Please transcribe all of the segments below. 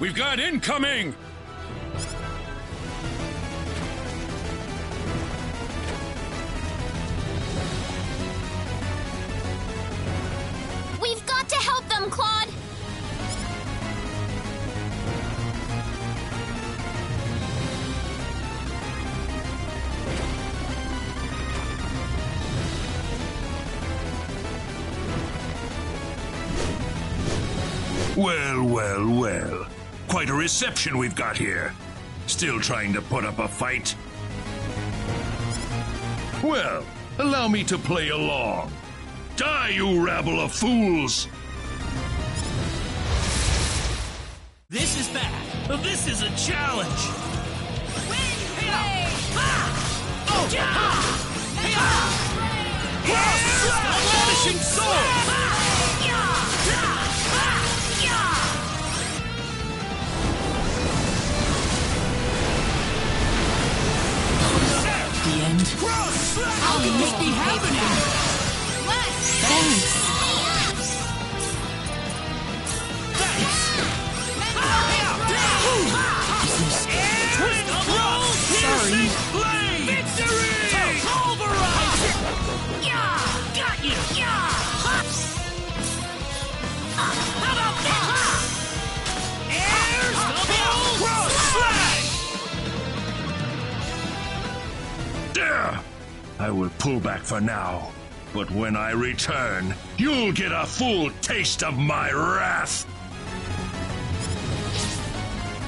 We've got incoming! We've got to help them, Claude! Well, well, well. Quite a reception we've got here. Still trying to put up a fight? Well, allow me to play along. Die, you rabble of fools! This is bad. This is a challenge. Vanishing sword! The end. How can this be happening? Thanks. Sorry. Victory! Pulverize! Got you! How about that? Air double slash! There! I will pull back for now. But when I return, you'll get a full taste of my wrath!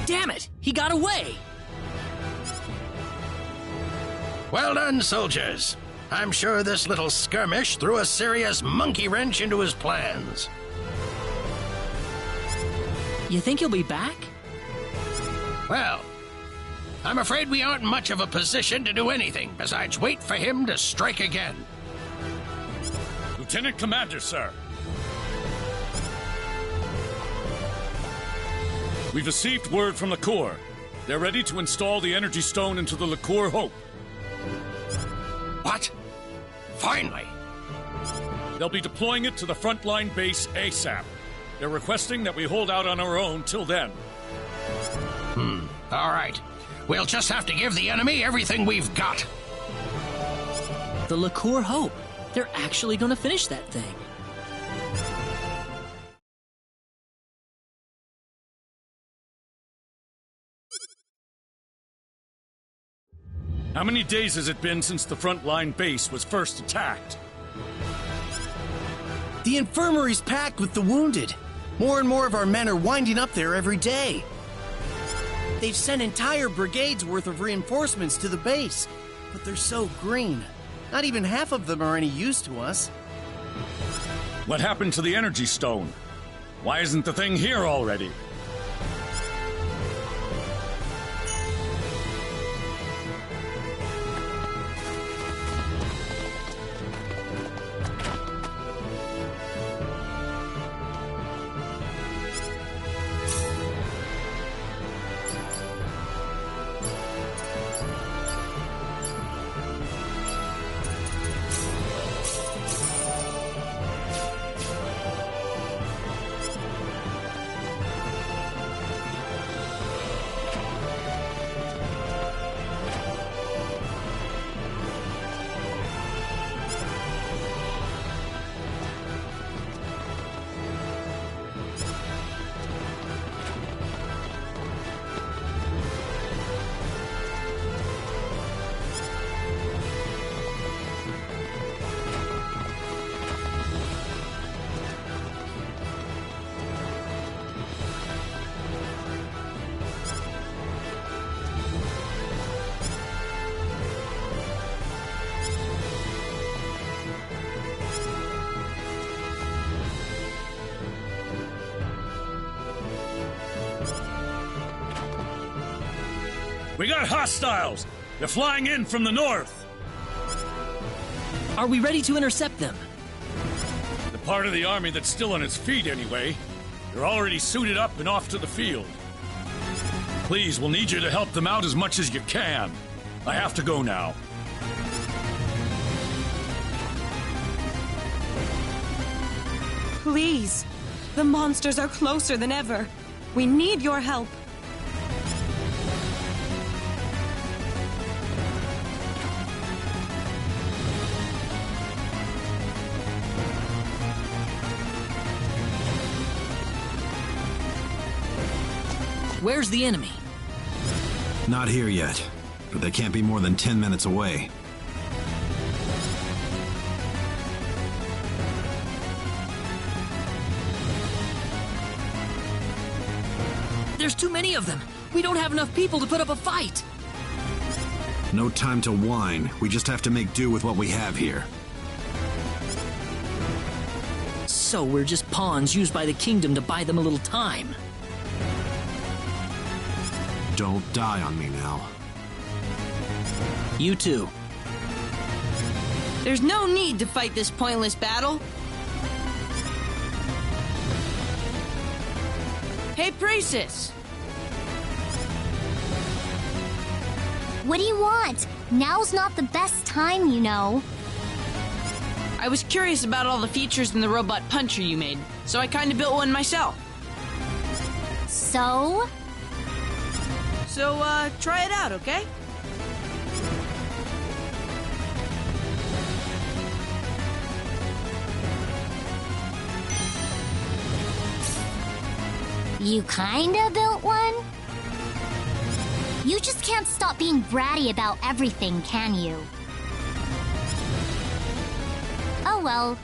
Damn it! He got away! Well done, soldiers. I'm sure this little skirmish threw a serious monkey wrench into his plans. You think he'll be back? Well, I'm afraid we aren't much of a position to do anything besides wait for him to strike again. Lieutenant Commander, sir. We've received word from the Corps. They're ready to install the Energy Stone into the LaCour Hope. What? Finally. They'll be deploying it to the frontline base ASAP. They're requesting that we hold out on our own till then. All right. We'll just have to give the enemy everything we've got. The LaCour Hope. They're actually going to finish that thing. How many days has it been since the frontline base was first attacked? The infirmary's packed with the wounded. More and more of our men are winding up there every day. They've sent entire brigades worth of reinforcements to the base, but they're so green. Not even half of them are any use to us. What happened to the Energy Stone? Why isn't the thing here already? We got hostiles! They're flying in from the north! Are we ready to intercept them? The part of the army that's still on its feet, anyway. They're already suited up and off to the field. Please, we'll need you to help them out as much as you can. I have to go now. Please. The monsters are closer than ever. We need your help. Where's the enemy? Not here yet, but they can't be more than 10 minutes away. There's too many of them. We don't have enough people to put up a fight. No time to whine. We just have to make do with what we have here. So we're just pawns used by the kingdom to buy them a little time. Don't die on me now. You too. There's no need to fight this pointless battle. Hey, Praesus! What do you want? Now's not the best time, you know. I was curious about all the features in the robot puncher you made, so I kinda built one myself. So? So, try it out, okay? You kinda built one? You just can't stop being bratty about everything, can you? Oh well.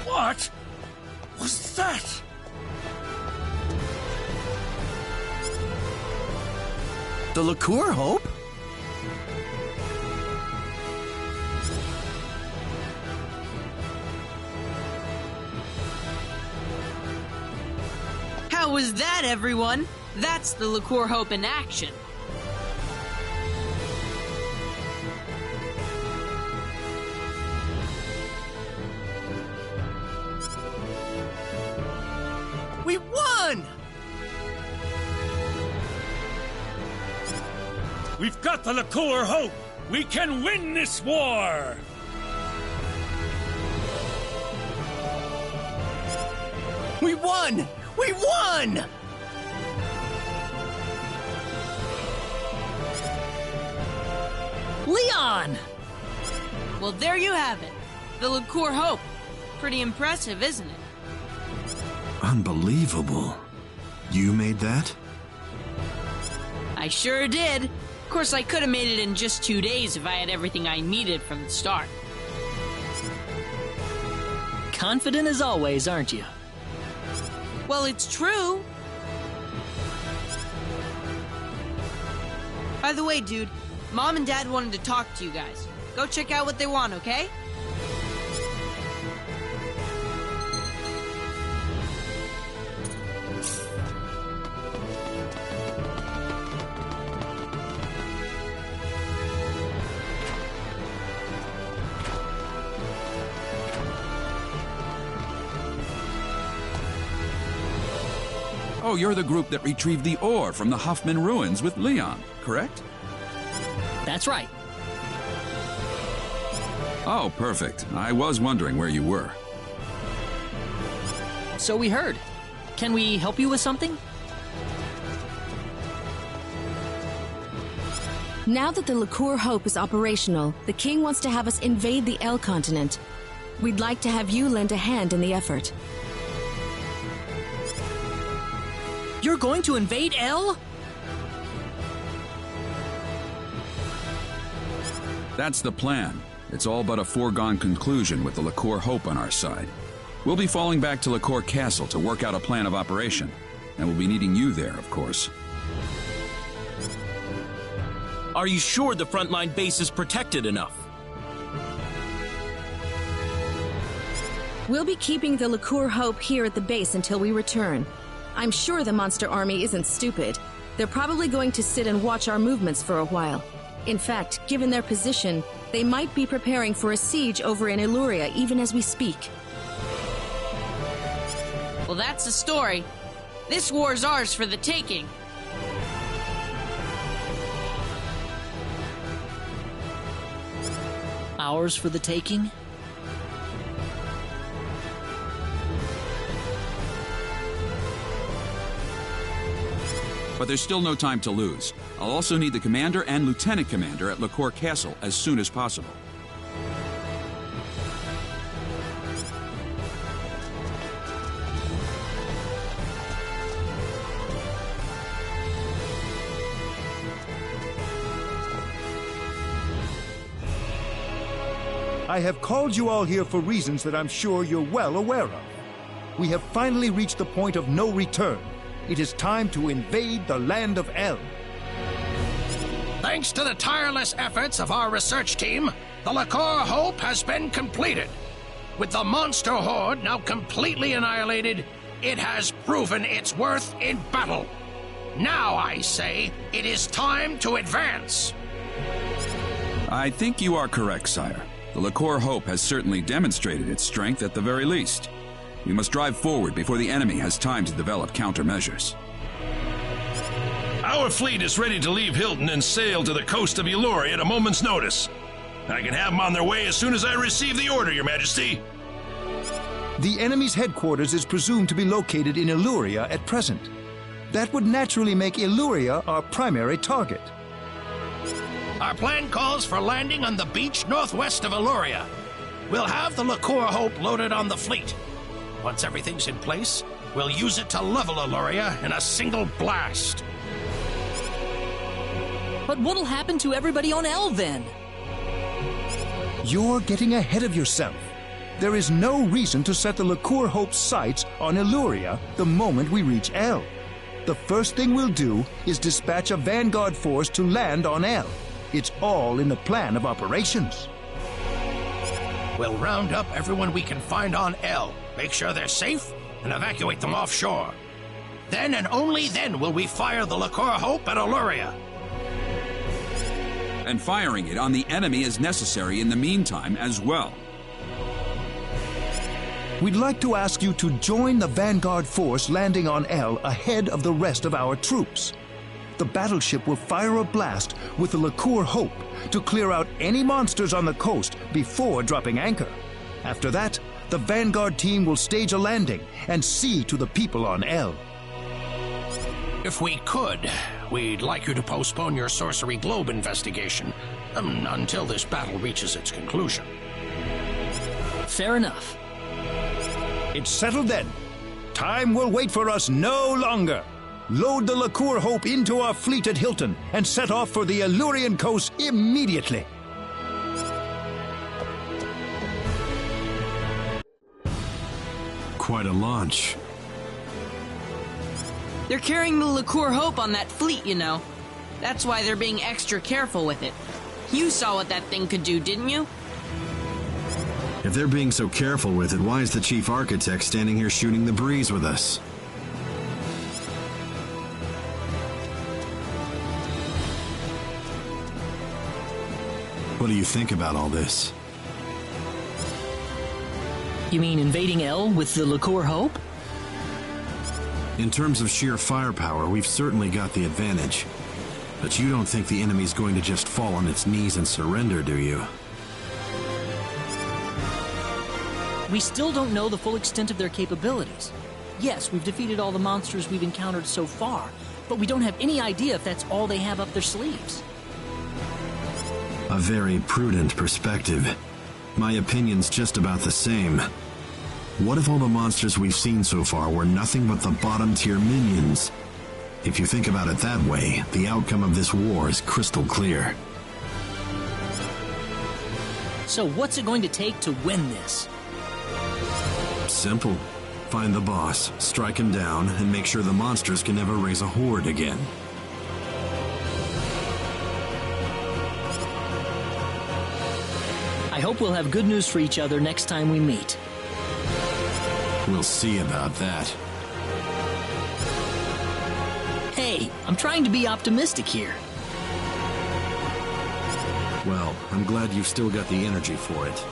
What was that? The liqueur, Hope? How was that, everyone? That's the Liqueur Hope in action. We won! We've got the Liqueur Hope! We can win this war! We won! We won! Leon! Well, there you have it. The Liqueur Hope. Pretty impressive, isn't it? Unbelievable. You made that? I sure did. Of course, I could have made it in just 2 days if I had everything I needed from the start. Confident as always, aren't you? Well, it's true. By the way, dude, Mom and Dad wanted to talk to you guys. Go check out what they want, okay? Oh, you're the group that retrieved the ore from the Hoffman ruins with Leon, correct? That's right. Oh, perfect. I was wondering where you were. So we heard. Can we help you with something? Now that the Liqueur Hope is operational, the king wants to have us invade the El continent. We'd like to have you lend a hand in the effort. You're going to invade El? That's the plan. It's all but a foregone conclusion with the Liqueur Hope on our side. We'll be falling back to Liqueur Castle to work out a plan of operation. And we'll be needing you there, of course. Are you sure the frontline base is protected enough? We'll be keeping the Liqueur Hope here at the base until we return. I'm sure the monster army isn't stupid. They're probably going to sit and watch our movements for a while. In fact, given their position, they might be preparing for a siege over in Illuria even as we speak. Well, that's the story. This war's ours for the taking. Ours for the taking? But there's still no time to lose. I'll also need the commander and lieutenant commander at Liqueur Castle as soon as possible. I have called you all here for reasons that I'm sure you're well aware of. We have finally reached the point of no return. It is time to invade the land of El. Thanks to the tireless efforts of our research team, the Liqueur Hope has been completed. With the monster horde now completely annihilated, it has proven its worth in battle. Now, I say, it is time to advance. I think you are correct, sire. The Liqueur Hope has certainly demonstrated its strength at the very least. We must drive forward before the enemy has time to develop countermeasures. Our fleet is ready to leave Hilton and sail to the coast of Illuria at a moment's notice. I can have them on their way as soon as I receive the order, Your Majesty. The enemy's headquarters is presumed to be located in Illuria at present. That would naturally make Illuria our primary target. Our plan calls for landing on the beach northwest of Illuria. We'll have the Liqueur Hope loaded on the fleet. Once everything's in place, we'll use it to level Illuria in a single blast. But what'll happen to everybody on El then? You're getting ahead of yourself. There is no reason to set the Liqueur Hope's sights on Illuria the moment we reach El. The first thing we'll do is dispatch a vanguard force to land on El. It's all in the plan of operations. We'll round up everyone we can find on El, make sure they're safe, and evacuate them offshore. Then and only then will we fire the Liqueur Hope at Illuria. And firing it on the enemy is necessary in the meantime as well. We'd like to ask you to join the vanguard force landing on El ahead of the rest of our troops. The battleship will fire a blast with the Liqueur Hope to clear out any monsters on the coast before dropping anchor. After that, the vanguard team will stage a landing and see to the people on El. If we could, we'd like you to postpone your Sorcery Globe investigation until this battle reaches its conclusion. Fair enough. It's settled then. Time will wait for us no longer. Load the Liqueur Hope into our fleet at Hilton and set off for the Illurian coast immediately. Quite a launch. They're carrying the Liqueur Hope on that fleet, you know. That's why they're being extra careful with it. You saw what that thing could do, didn't you? If they're being so careful with it, why is the chief architect standing here shooting the breeze with us? What do you think about all this? You mean invading El with the Liqueur Hope? In terms of sheer firepower, we've certainly got the advantage. But you don't think the enemy's going to just fall on its knees and surrender, do you? We still don't know the full extent of their capabilities. Yes, we've defeated all the monsters we've encountered so far, but we don't have any idea if that's all they have up their sleeves. A very prudent perspective. My opinion's just about the same. What if all the monsters we've seen so far were nothing but the bottom-tier minions? If you think about it that way, the outcome of this war is crystal clear. So what's it going to take to win this? Simple. Find the boss, strike him down, and make sure the monsters can never raise a horde again. I hope we'll have good news for each other next time we meet. We'll see about that. Hey, I'm trying to be optimistic here. Well, I'm glad you've still got the energy for it.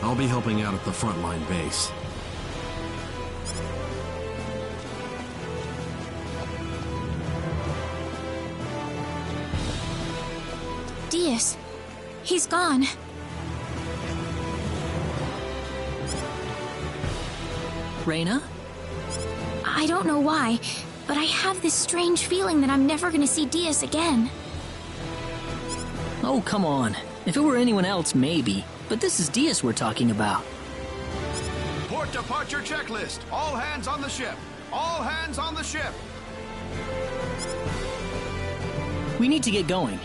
I'll be helping out at the frontline base. Diaz, he's gone. Reyna? I don't know why, but I have this strange feeling that I'm never gonna see Diaz again. Oh, come on. If it were anyone else, maybe. But this is Diaz we're talking about. Port departure checklist. All hands on the ship. All hands on the ship. We need to get going.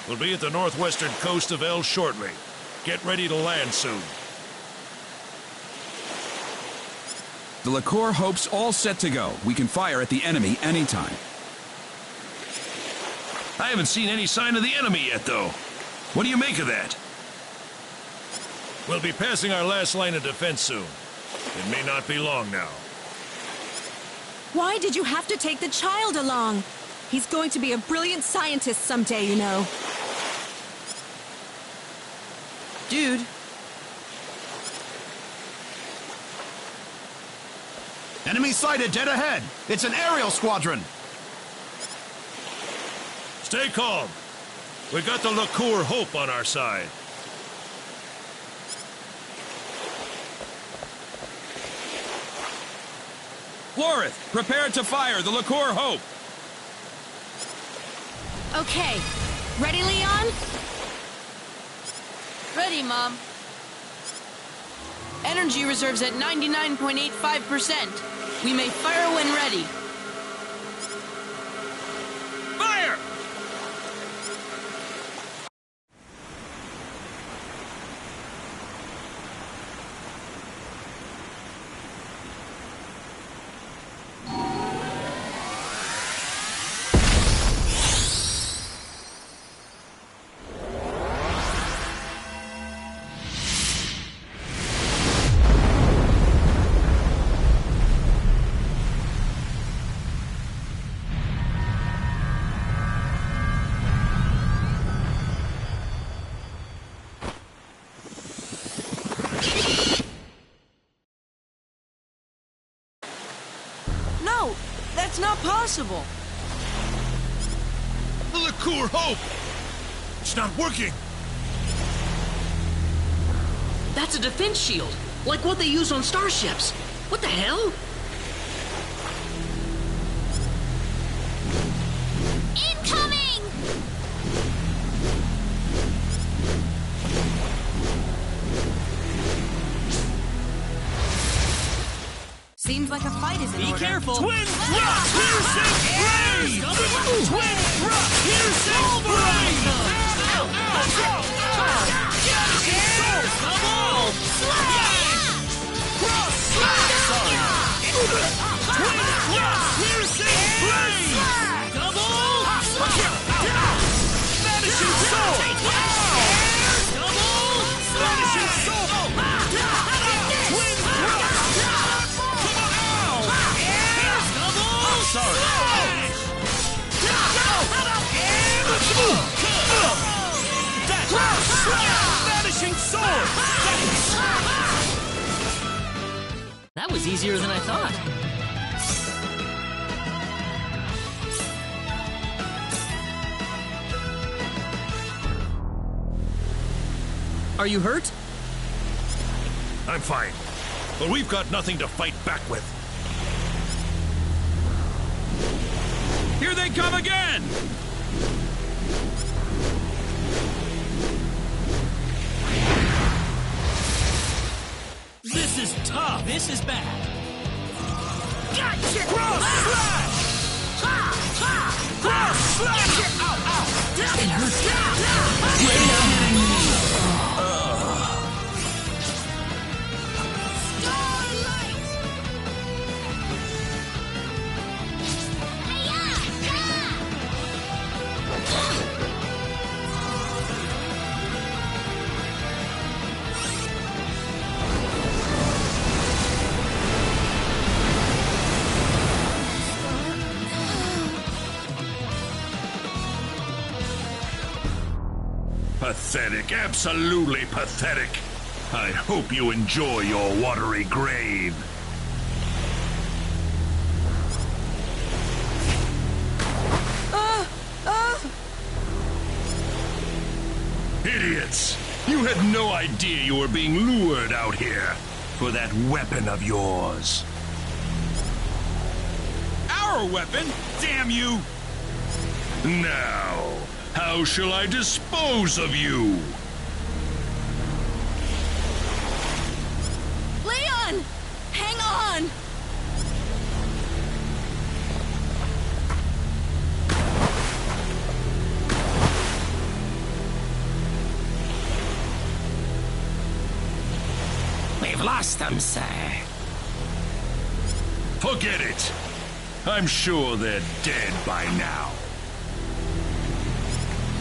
We'll be at the northwestern coast of El shortly. Get ready to land soon. The LaCour Hope's all set to go. We can fire at the enemy anytime. I haven't seen any sign of the enemy yet, though. What do you make of that? We'll be passing our last line of defense soon. It may not be long now. Why did you have to take the child along? He's going to be a brilliant scientist someday, you know. Dude. Enemy sighted dead ahead. It's an aerial squadron. Stay calm. We got the LaCour Hope on our side. Florith, prepare to fire the LaCour Hope. Okay. Ready, Leon? Ready, Mom. Energy reserves at 99.85%. We may fire when ready. Fire! No, that's not possible. The LaCour Hope! It's not working! That's a defense shield, like what they use on starships. What the hell? Incoming! Seems like a fight is in Be order. careful. Twin Rock! Piercing Rain! Twin Rock! Piercing Rain! Cross Slash! Twin Rock! Piercing Rain! Double! Vanishing Soul! Double! Vanishing Soul! Twin Rock! Sorry. Vanishing Sword! That was easier than I thought. Are you hurt? I'm fine. But we've got nothing to fight back with. Here they come again! This is tough. This is bad. Gotcha! Cross slash! Ha! Ha! Cross slash! Ow! Ow! It hurts. Pathetic, absolutely pathetic. I hope you enjoy your watery grave. Idiots! You had no idea you were being lured out here for that weapon of yours. Our weapon? Damn you! Now, how shall I dispose of you? Leon! Hang on! We've lost them, sir. Forget it. I'm sure they're dead by now.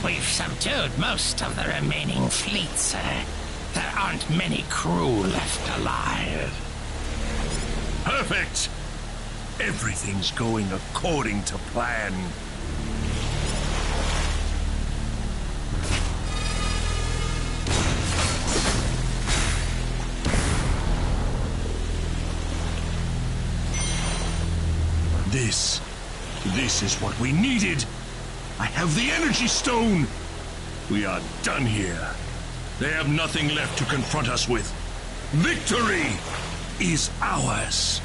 We've subdued most of the remaining fleet, sir. There aren't many crew left alive. Perfect! Everything's going according to plan. This is what we needed. I have the energy stone. We are done here. They have nothing left to confront us with. Victory is ours.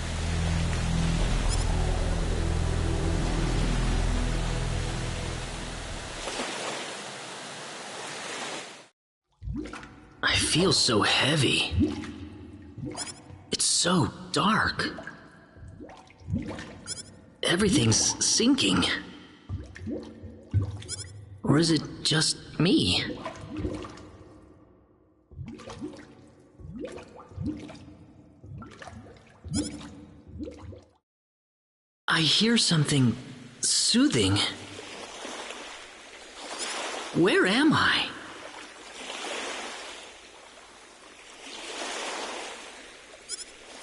I feel so heavy. It's so dark. Everything's sinking. Or is it just me? I hear something soothing. Where am I?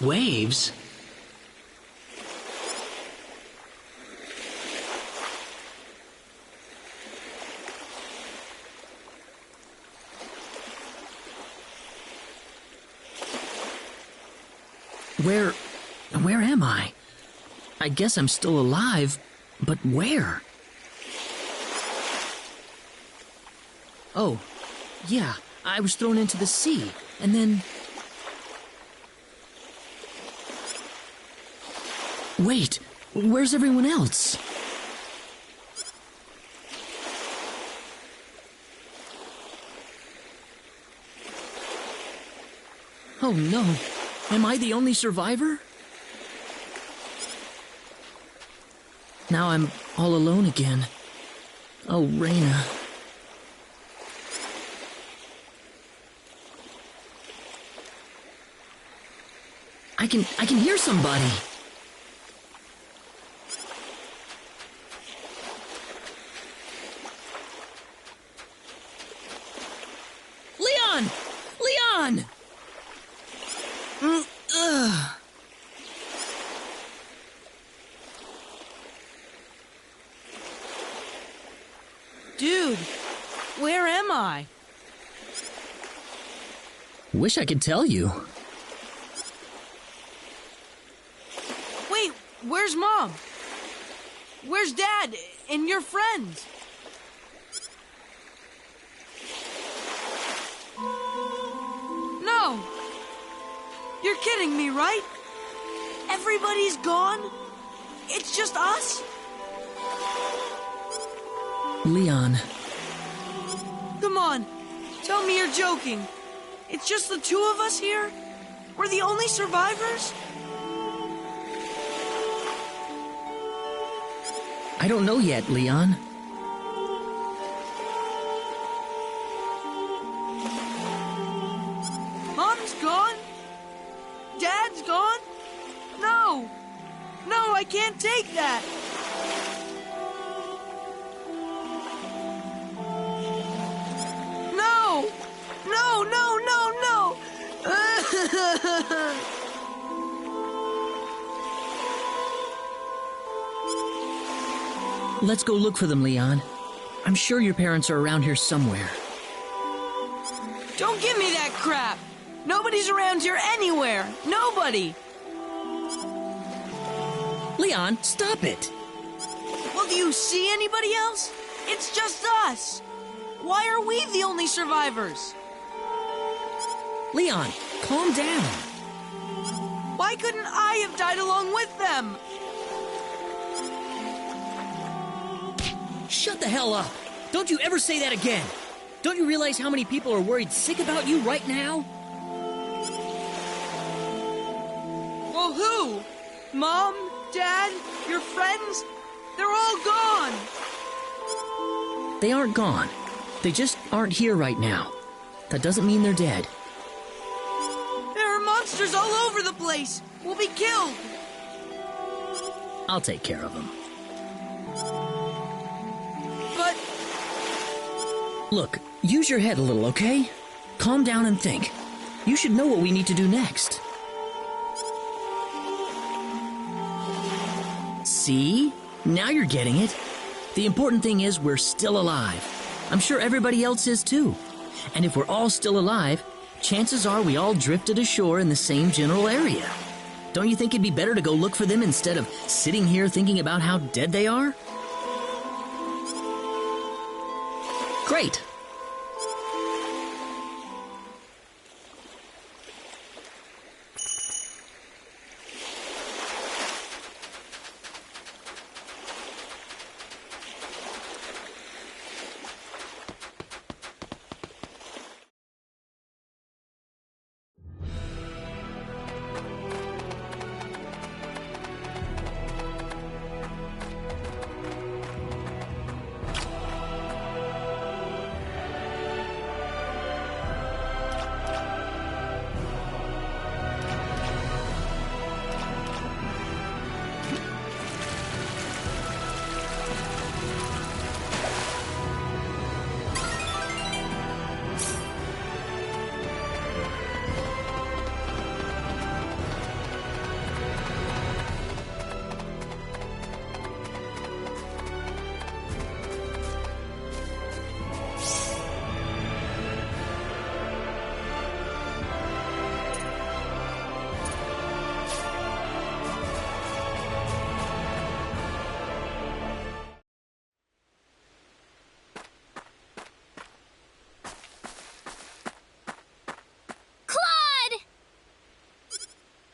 Waves? Where am I? I guess I'm still alive, but where? Oh, yeah, I was thrown into the sea, and then... Wait, where's everyone else? Oh no, am I the only survivor? Now I'm all alone again. Oh, Reyna. I can hear somebody. Leon! Leon! Dude, where am I? Wish I could tell you. Wait, where's Mom? Where's Dad and your friends? kidding me, right? Everybody's gone? It's just us? Leon. Come on, tell me you're joking. It's just the two of us here? We're the only survivors? I don't know yet, Leon. Mom's gone? Dad's gone? No! No, I can't take that! No! No, no, no, no! Let's go look for them, Leon. I'm sure your parents are around here somewhere. Don't give me that crap! Nobody's around here anywhere! Nobody! Leon, stop it! Well, do you see anybody else? It's just us! Why are we the only survivors? Leon, calm down. Why couldn't I have died along with them? Shut the hell up! Don't you ever say that again! Don't you realize how many people are worried sick about you right now? Well, who? Mom? Dad? Your friends? They're all gone! They aren't gone. They just aren't here right now. That doesn't mean they're dead. There are monsters all over the place! We'll be killed! I'll take care of them. But... Look, use your head a little, okay? Calm down and think. You should know what we need to do next. See? Now you're getting it. The important thing is we're still alive. I'm sure everybody else is too. And if we're all still alive, chances are we all drifted ashore in the same general area. Don't you think it'd be better to go look for them instead of sitting here thinking about how dead they are? Great.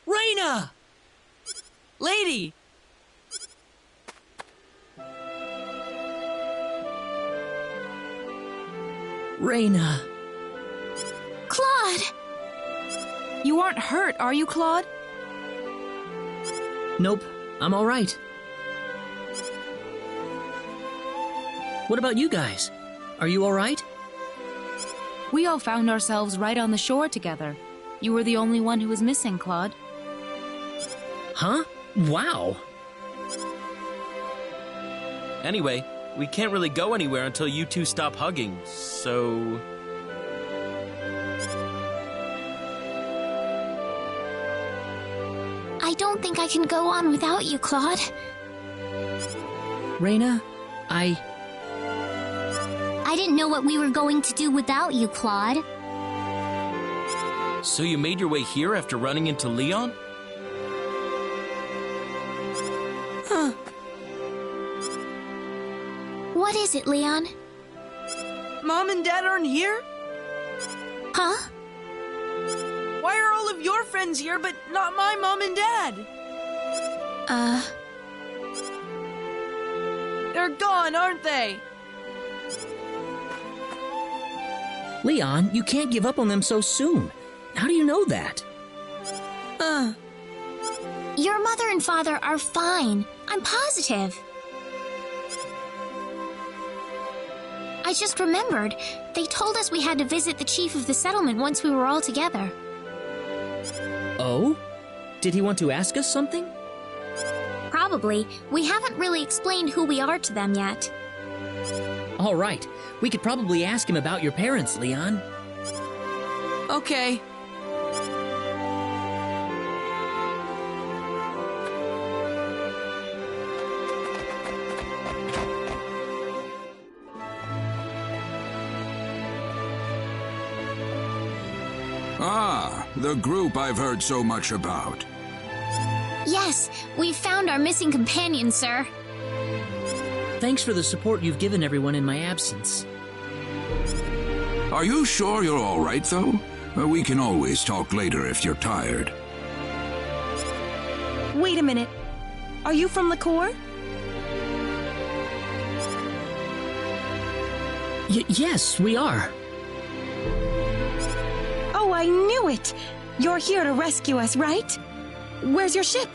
Raina! Lady! Raina. Claude! You aren't hurt, are you, Claude? Nope, I'm all right. What about you guys? Are you all right? We all found ourselves right on the shore together. You were the only one who was missing, Claude. Huh? Wow. Anyway, we can't really go anywhere until you two stop hugging, so... I don't think I can go on without you, Claude. Raina, I didn't know what we were going to do without you, Claude. So you made your way here after running into Leon? Huh. What is it, Leon? Mom and Dad aren't here? Huh? Why are all of your friends mom's here, but not my mom and dad. They're gone, aren't they? Leon, you can't give up on them so soon. How do you know that? Your mother and father are fine. I'm positive. I just remembered. They told us we had to visit the chief of the settlement once we were all together. Oh? Did he want to ask us something? Probably. We haven't really explained who we are to them yet. All right. We could probably ask him about your parents, Leon. Okay. Ah, the group I've heard so much about. Yes, we've found our missing companion, sir. Thanks for the support you've given everyone in my absence. Are you sure you're all right, though? We can always talk later if you're tired. Wait a minute. Are you from LaCour? Yes, we are. Oh, I knew it! You're here to rescue us, right? Where's your ship?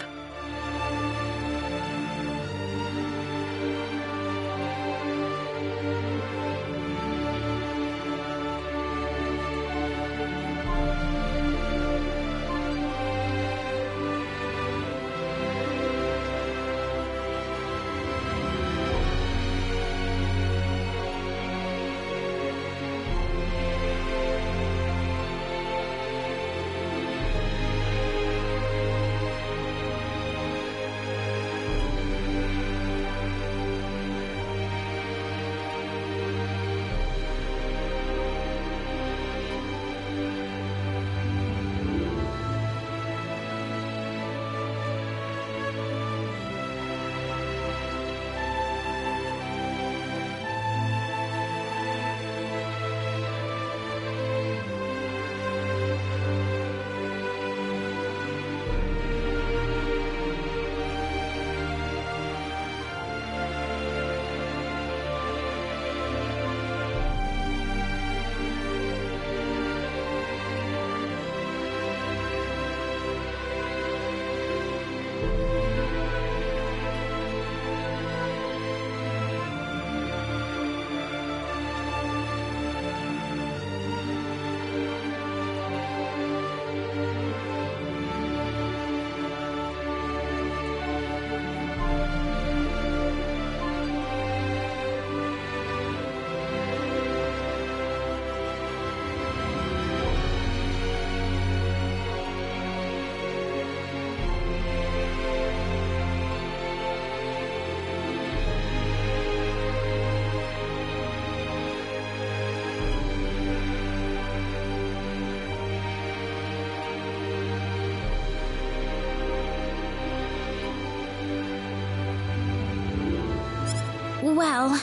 Well...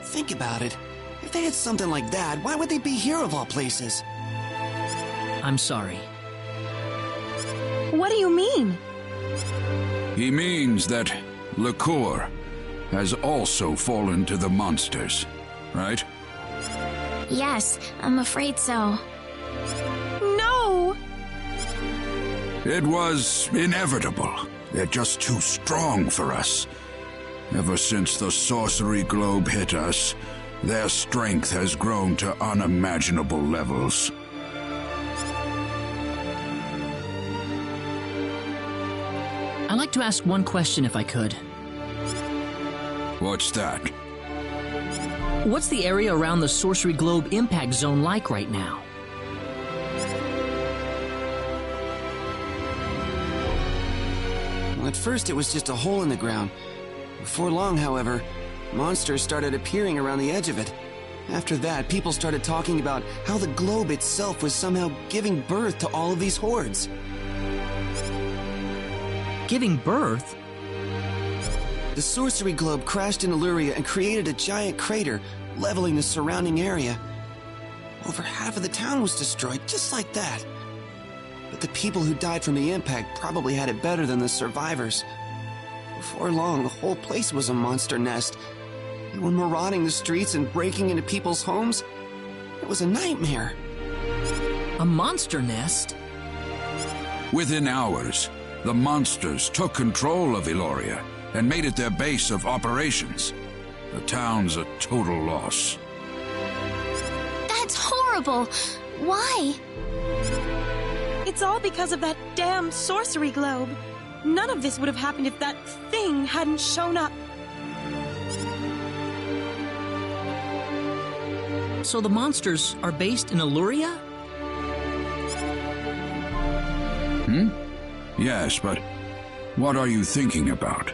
Think about it. If they had something like that, why would they be here of all places? I'm sorry. What do you mean? He means that LaCour has also fallen to the monsters, right? Yes, I'm afraid so. No! It was inevitable. They're just too strong for us. Ever since the sorcery globe hit us, their strength has grown to unimaginable levels. I'd like to ask one question if I could. What's that? What's the area around the sorcery globe impact zone like right now? Well, at first it was just a hole in the ground. Before long, however, monsters started appearing around the edge of it. After that, people started talking about how the globe itself was somehow giving birth to all of these hordes. Giving birth? The sorcery globe crashed in Illyria and created a giant crater, leveling the surrounding area. Over half of the town was destroyed, just like that. But the people who died from the impact probably had it better than the survivors. Before long, the whole place was a monster nest. They were marauding the streets and breaking into people's homes. It was a nightmare. A monster nest? Within hours, the monsters took control of Eloria and made it their base of operations. The town's a total loss. That's horrible. Why? It's all because of that damn sorcery globe. None of this would have happened if that thing hadn't shown up. So the monsters are based in Eluria? Yes, but what are you thinking about?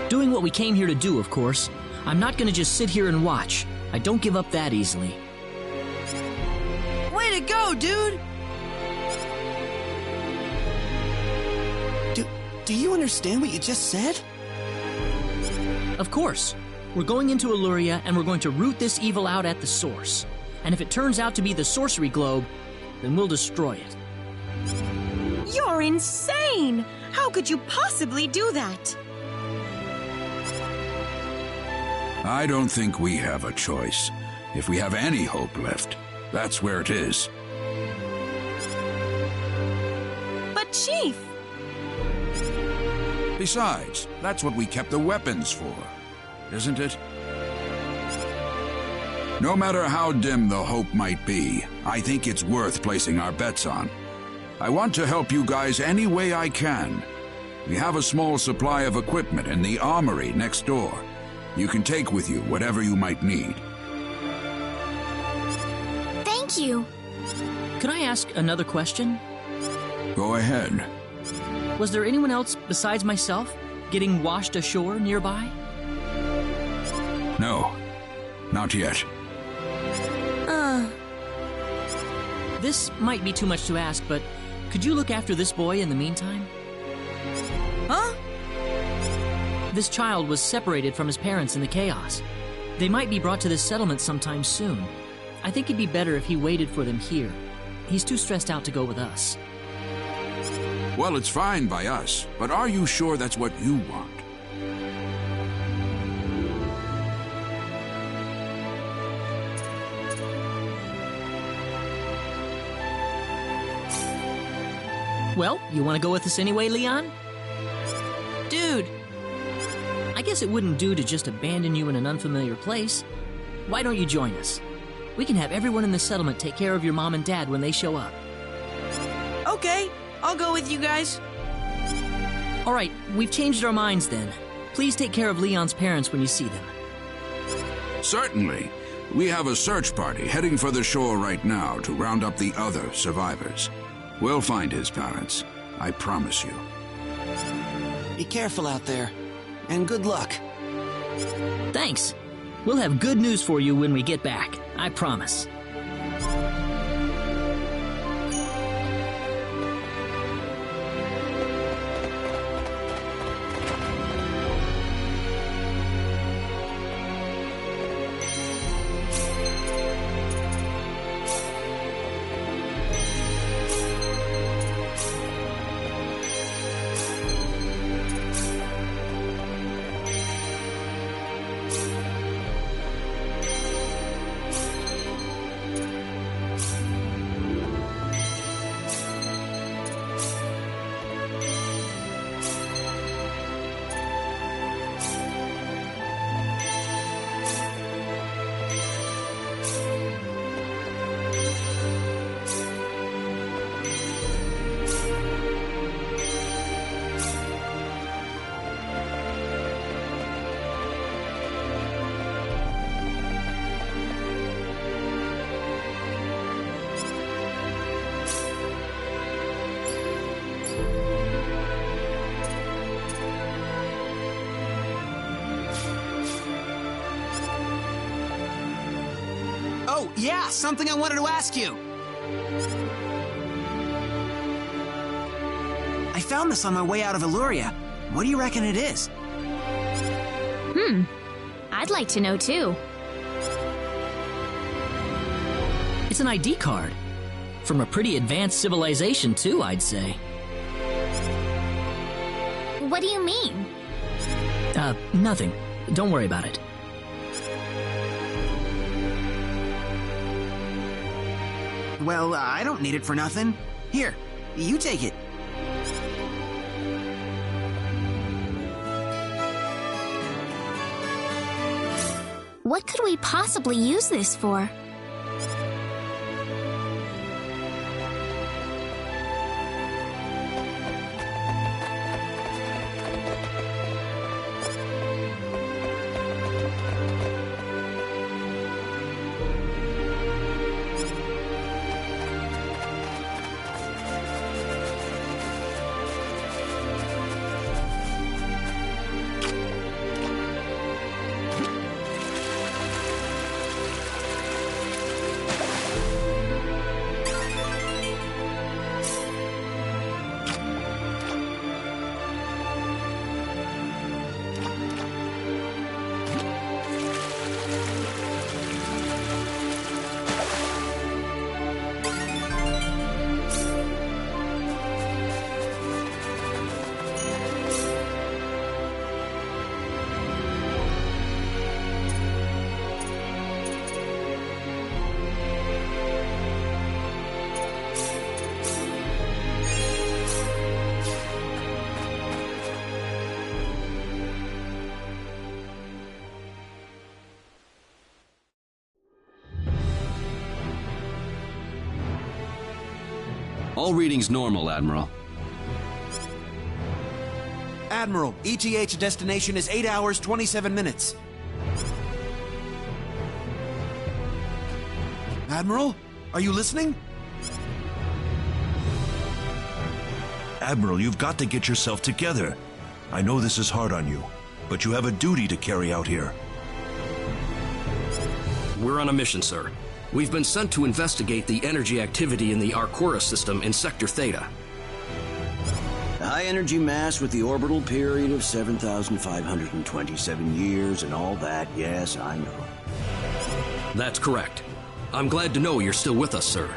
Doing what we came here to do, of course. I'm not gonna just sit here and watch. I don't give up that easily. Way to go, dude! Do you understand what you just said? Of course. We're going into Eluria and we're going to root this evil out at the source. And if it turns out to be the sorcery globe, then we'll destroy it. You're insane! How could you possibly do that? I don't think we have a choice. If we have any hope left, that's where it is. But Chief! Besides, that's what we kept the weapons for, isn't it? No matter how dim the hope might be, I think it's worth placing our bets on. I want to help you guys any way I can. We have a small supply of equipment in the armory next door. You can take with you whatever you might need. Thank you. Can I ask another question? Go ahead. Was there anyone else besides myself getting washed ashore nearby? No, not yet. This might be too much to ask, but could you look after this boy in the meantime? Huh? This child was separated from his parents in the chaos. They might be brought to this settlement sometime soon. I think it'd be better if he waited for them here. He's too stressed out to go with us. Well, it's fine by us, but are you sure that's what you want? Well, you want to go with us anyway, Leon? Dude! I guess it wouldn't do to just abandon you in an unfamiliar place. Why don't you join us? We can have everyone in the settlement take care of your mom and dad when they show up. Okay, I'll go with you guys. All right, we've changed our minds then. Please take care of Leon's parents when you see them. Certainly. We have a search party heading for the shore right now to round up the other survivors. We'll find his parents. I promise you. Be careful out there. And good luck. Thanks. We'll have good news for you when we get back. I promise. Oh, yeah, something I wanted to ask you. I found this on my way out of Eluria. What do you reckon it is? I'd like to know too. It's an ID card. From a pretty advanced civilization, too, I'd say. What do you mean? Nothing. Don't worry about it. Well, I don't need it for nothing. Here, you take it. What could we possibly use this for? All readings normal, Admiral. Admiral, ETH destination is 8 hours, 27 minutes. Admiral, are you listening? Admiral, you've got to get yourself together. I know this is hard on you, but you have a duty to carry out here. We're on a mission, sir. We've been sent to investigate the energy activity in the Arcturus system in Sector Theta. The high energy mass with the orbital period of 7,527 years and all that, yes, I know. That's correct. I'm glad to know you're still with us, sir.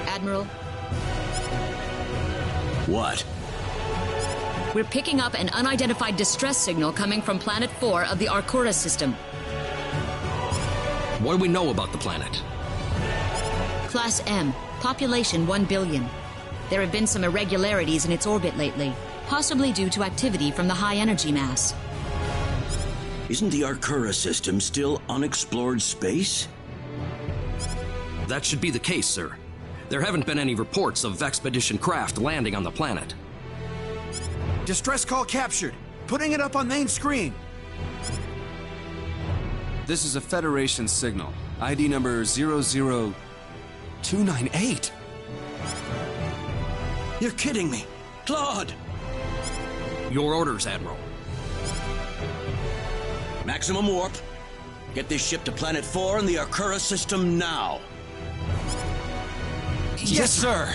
Admiral? What? We're picking up an unidentified distress signal coming from Planet 4 of the Arcturus system. What do we know about the planet? Class M, population 1 billion. There have been some irregularities in its orbit lately, possibly due to activity from the high energy mass. Isn't the Arcturus system still unexplored space? That should be the case, sir. There haven't been any reports of expedition craft landing on the planet. Distress call captured. Putting it up on main screen. This is a Federation signal. ID number 00298. You're kidding me. Claude! Your orders, Admiral. Maximum warp. Get this ship to Planet 4 in the Arcturus system now. Yes, sir.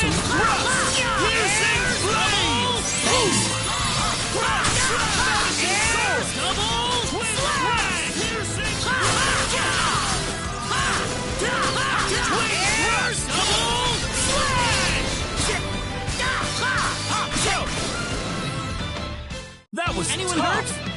to thrust! Piercing blade! Thanks! Double slash! Piercing that was anyone tough. Hurt?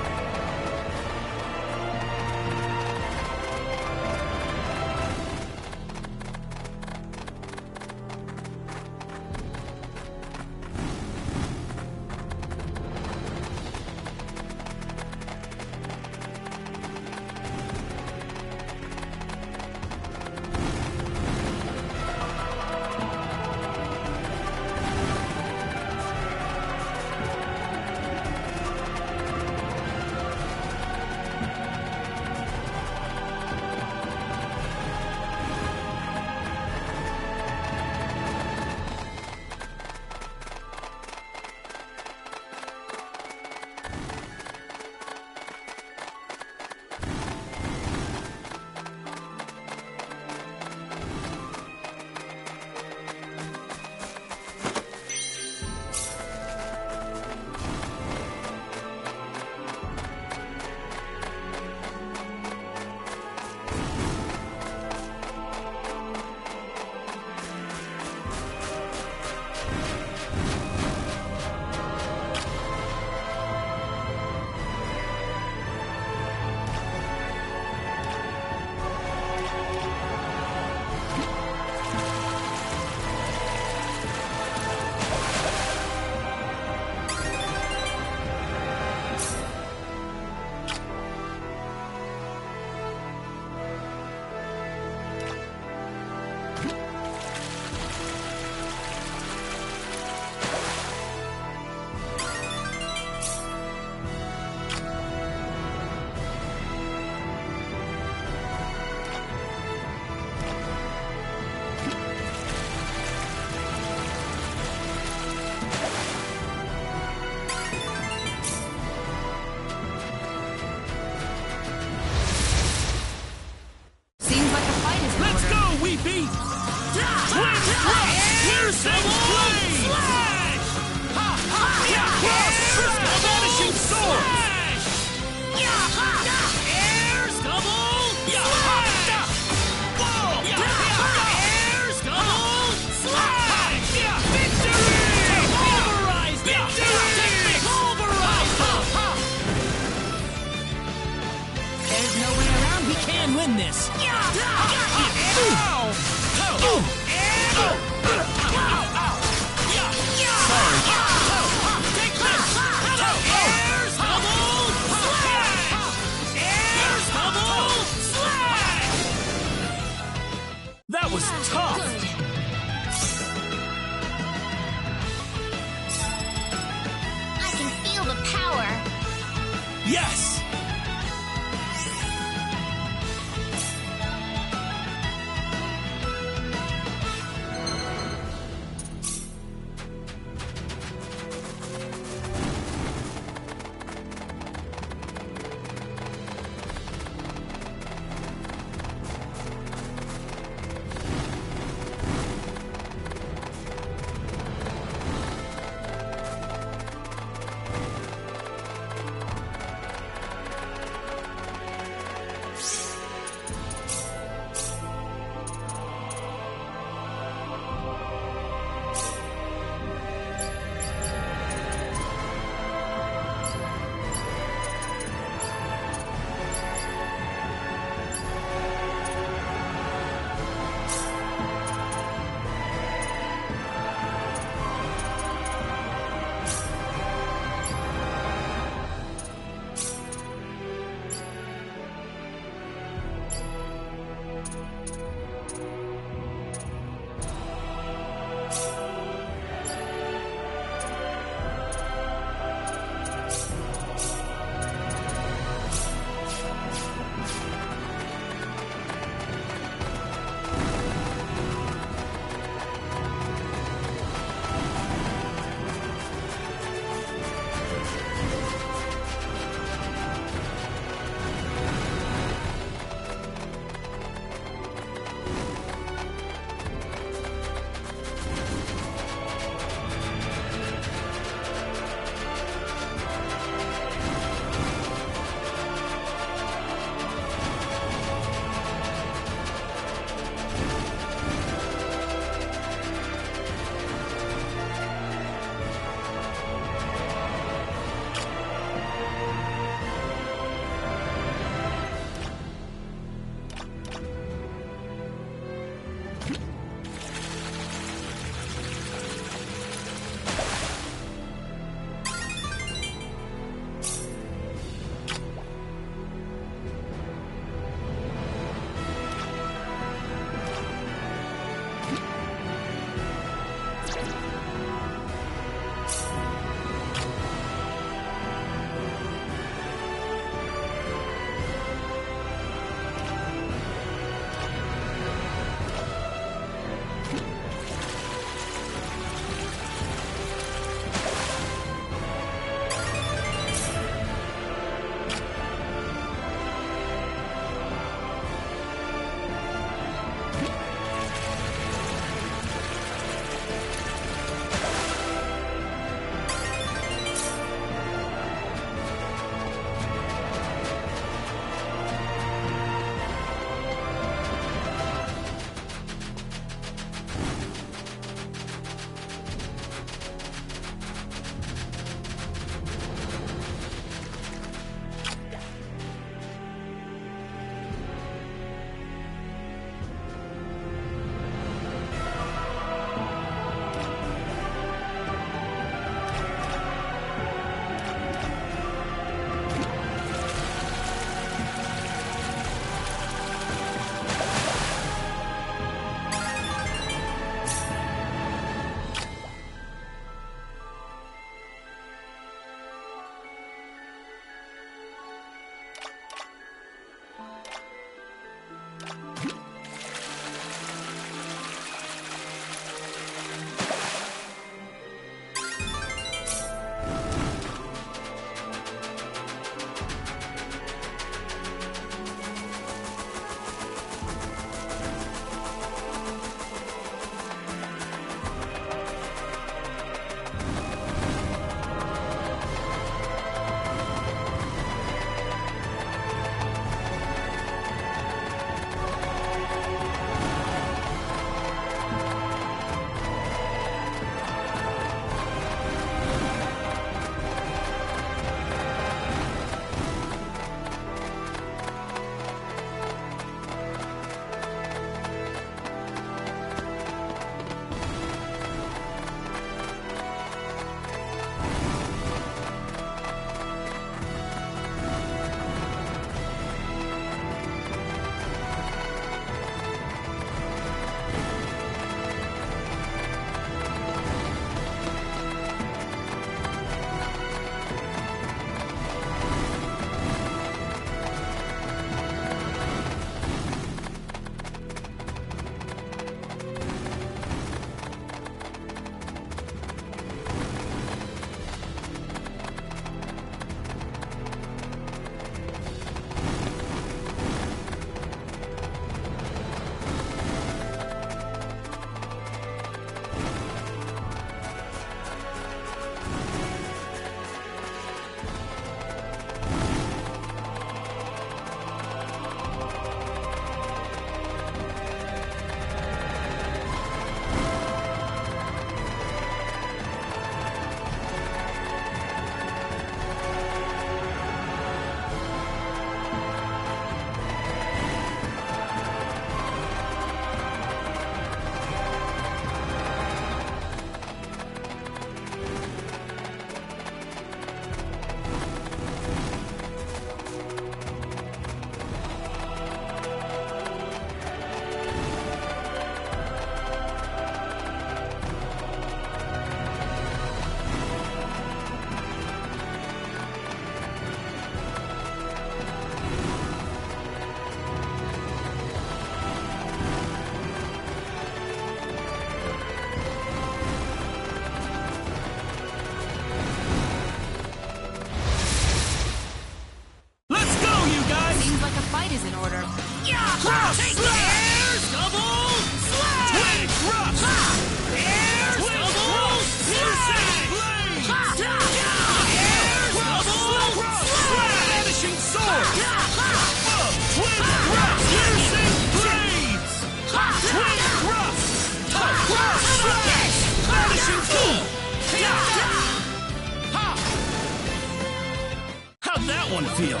that one feel?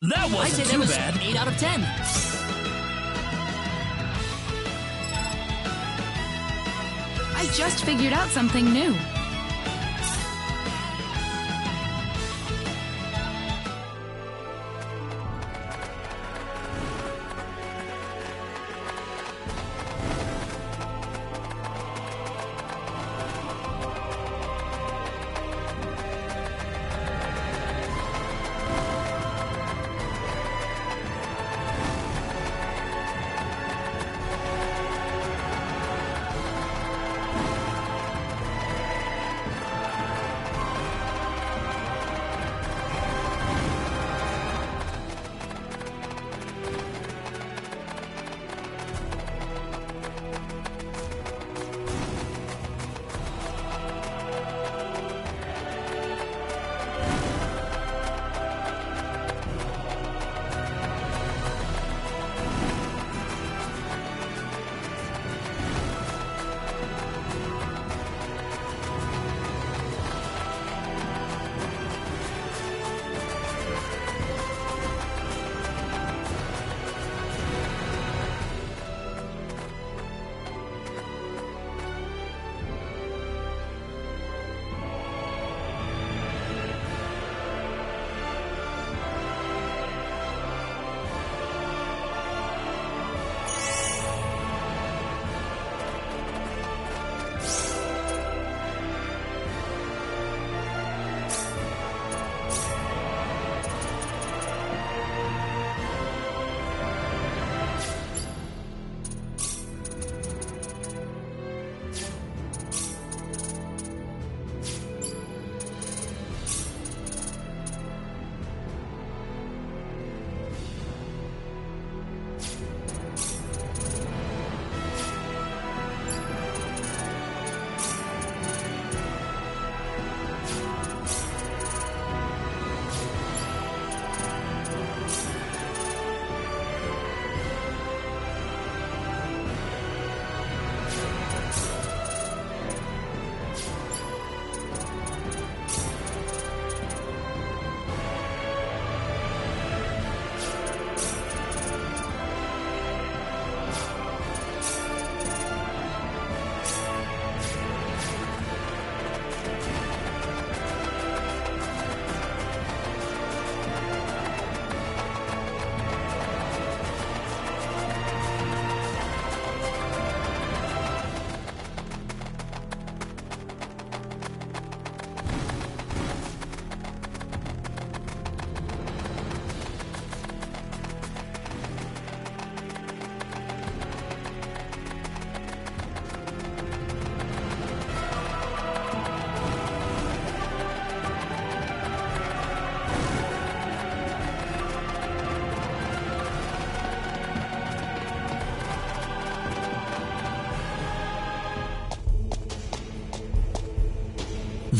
That wasn't too bad. 8 out of 10. I just figured out something new.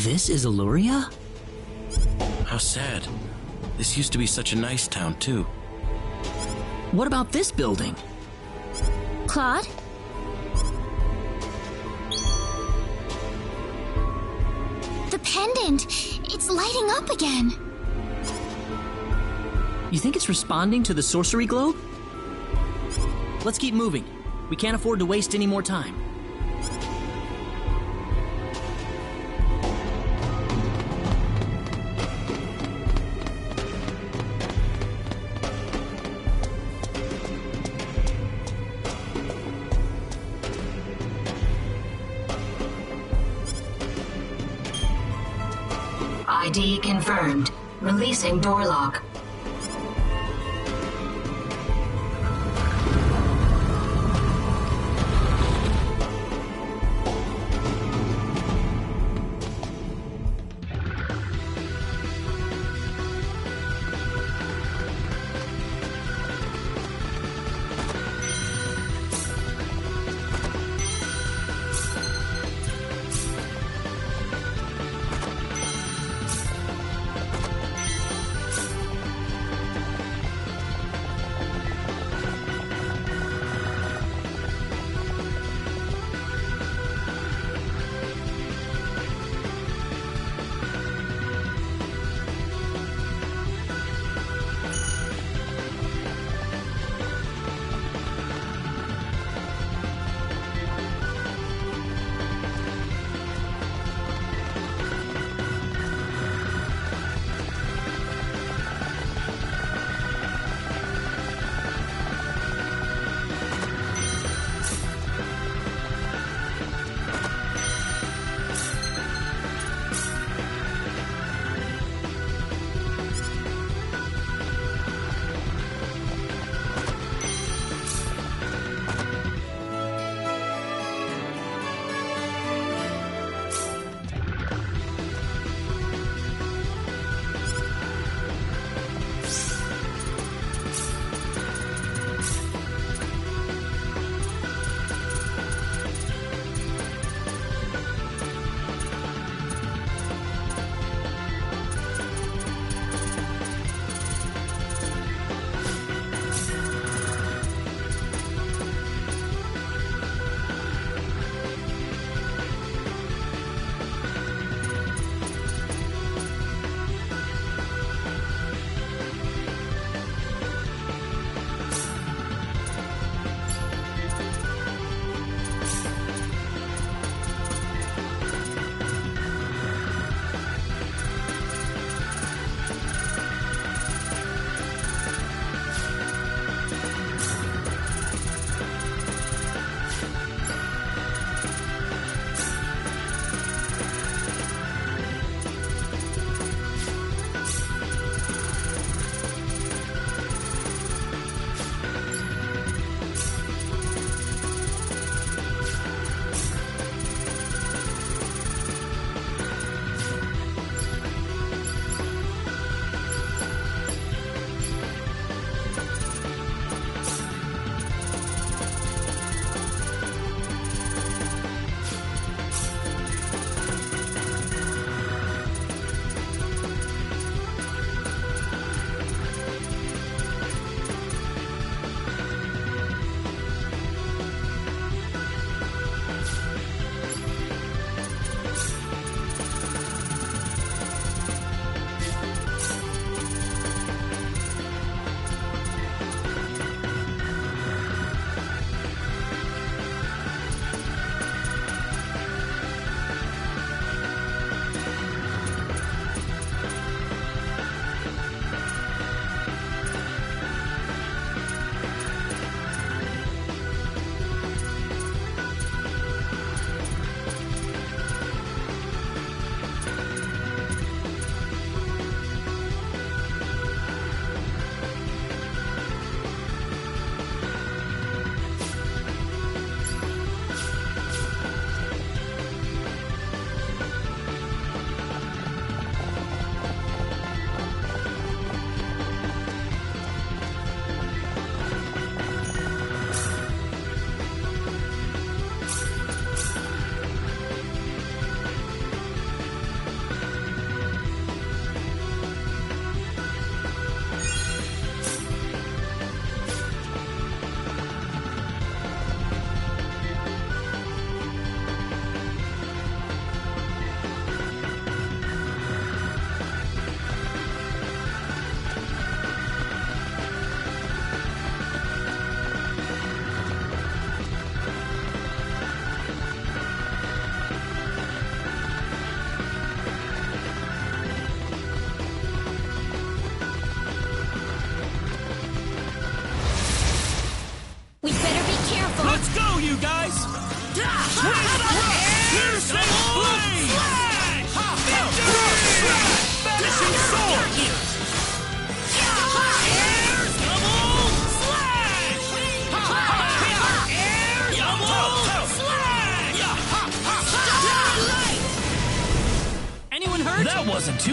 This is Illuria? How sad. This used to be such a nice town, too. What about this building? Claude? The pendant! It's lighting up again! You think it's responding to the sorcery globe? Let's keep moving. We can't afford to waste any more time. ID confirmed. Releasing door lock.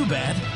too bad.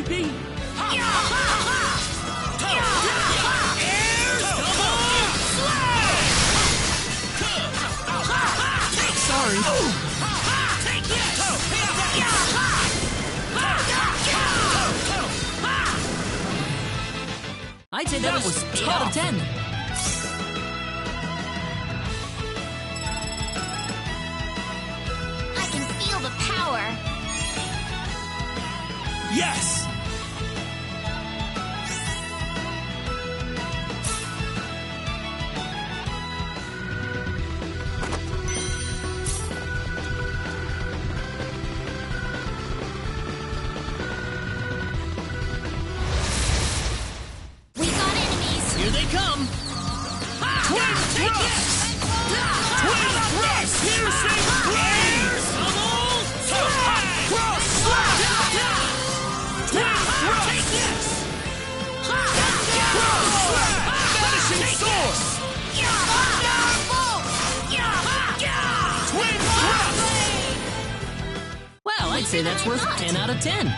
creepy! Sorry. I'd say that was 8 out of 10. I can feel the power. Yes! Here they come! Twin thrust! Twin thrust! Piercing blades! Cross slash! Twin thrust! Cross slash! Finishing sword! Twin thrust! Well, I'd say that's worth 10 out of 10.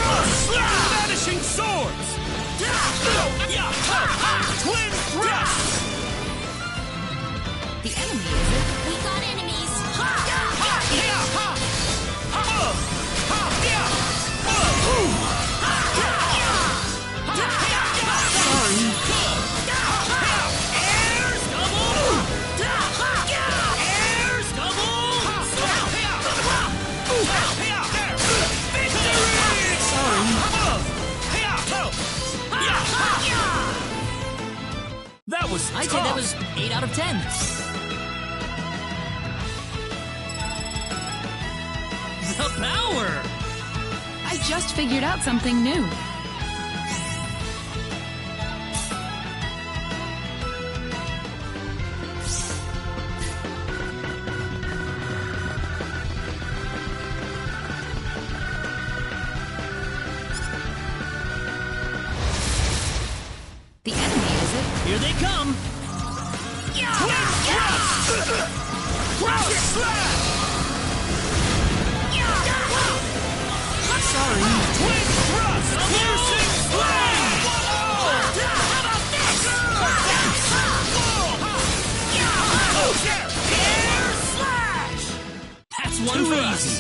Vanishing swords! Twin thrust! The enemy, is it? We got enemies. I'd say that was 8 out of 10. The power! I just figured out something new. The enemy, is it? Here they come! Cross slash! Sorry. Twin thrust! Piercing flame! Air slash! That's one for easy.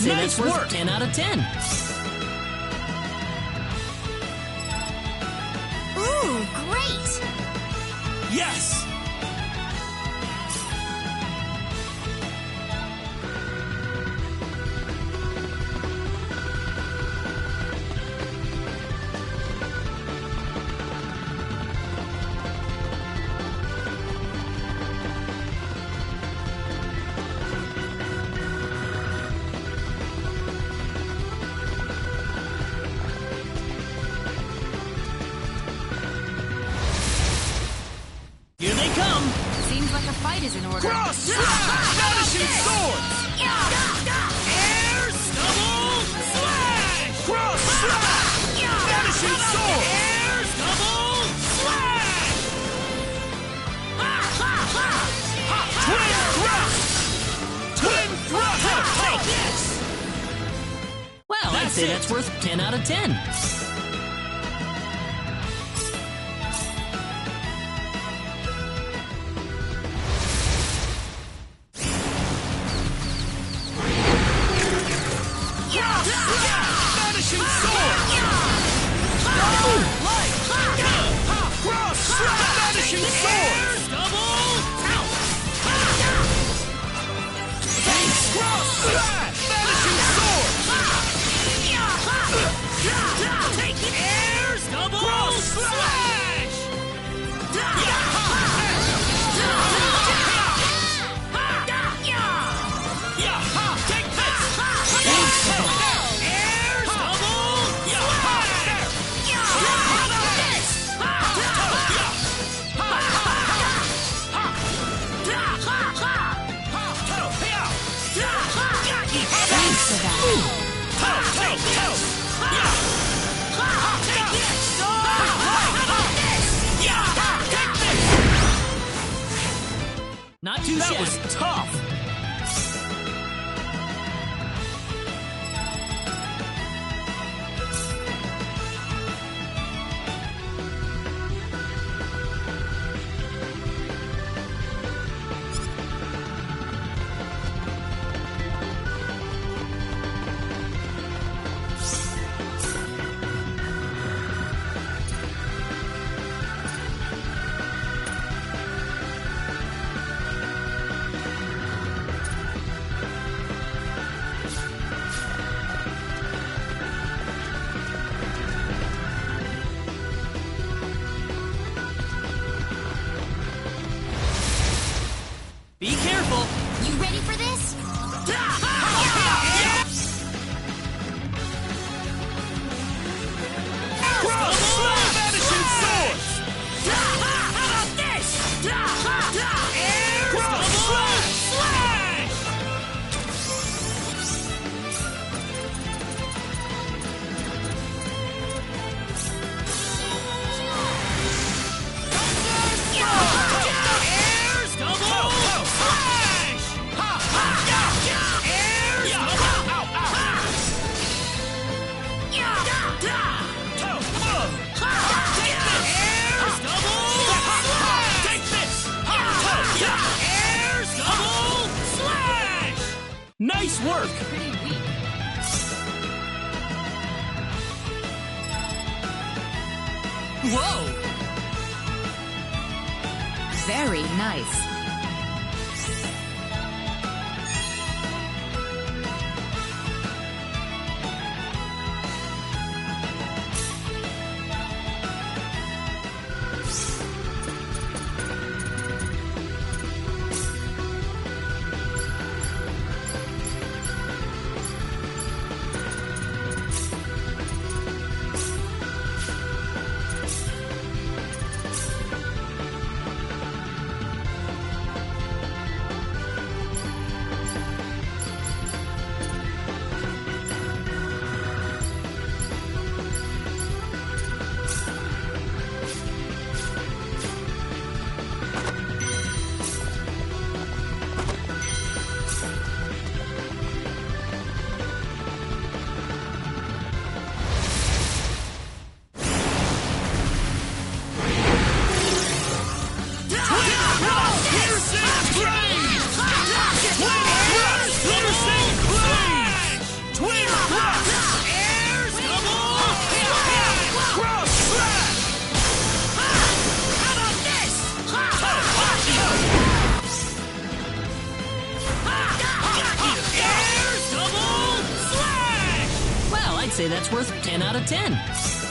say Nice that's worth work. 10 out of 10. Ooh, great! Yes! Here they come! Seems like a fight is in order. Cross! Vanishing swords! Air double slash! Cross! Vanishing swords! Air double slash! Twin thrust! Twin thrust! Take this! Well, I'd say that's worth 10 out of 10. Vanishing sword! Double light! Cross! Vanishing sword! Double! Face! Cross! Vanishing sword! Take it! Airs! Double! Cross! Slash! Take this! Airs! Double! Not too That shabby. was tough! Be careful! You ready for this? Cross! Vanishing swords! How about this? Air! Cross! Slash! Airs! Double! Slash! Airs! Airs! Double! Take this! Airs! Double! Slash! Nice work! Whoa! Very nice. That's worth 10 out of 10.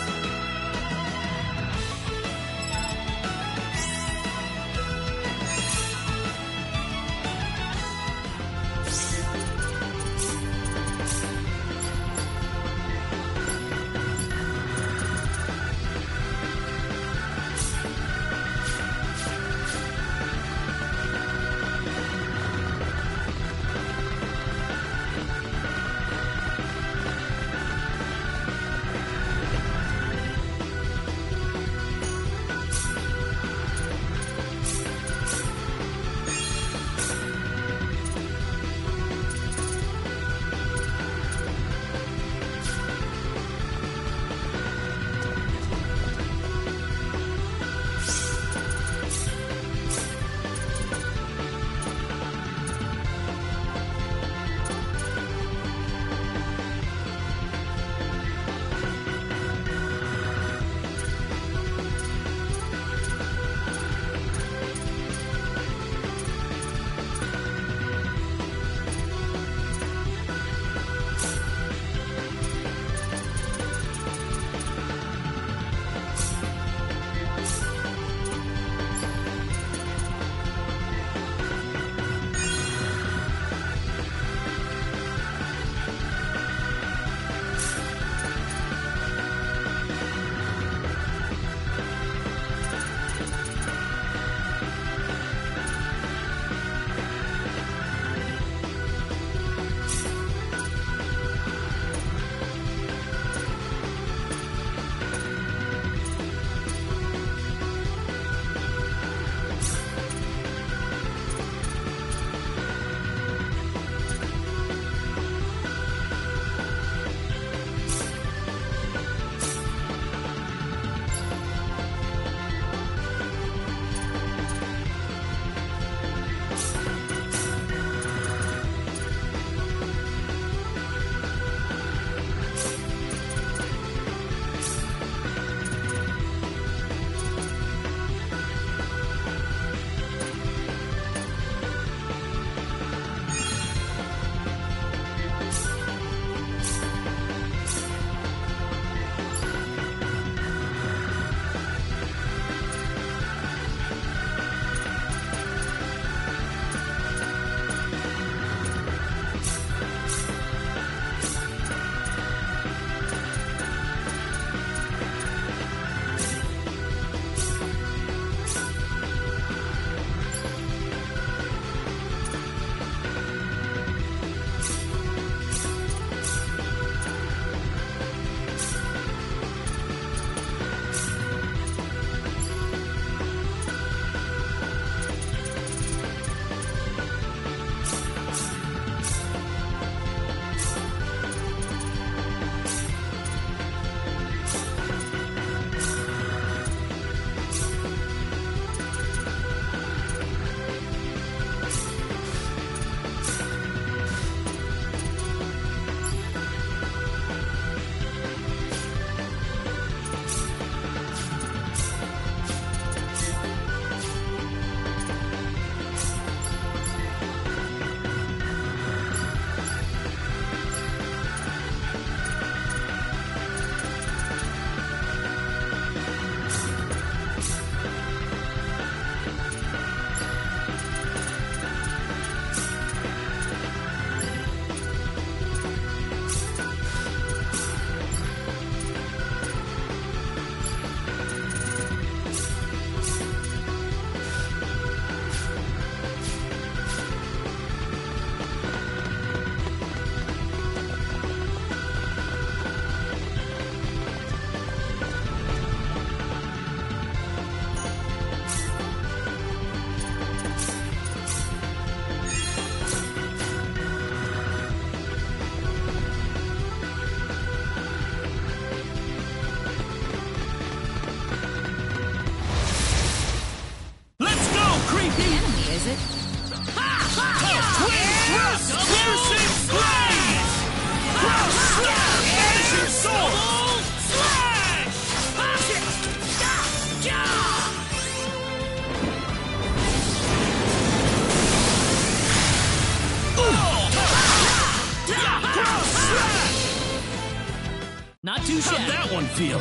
one feel?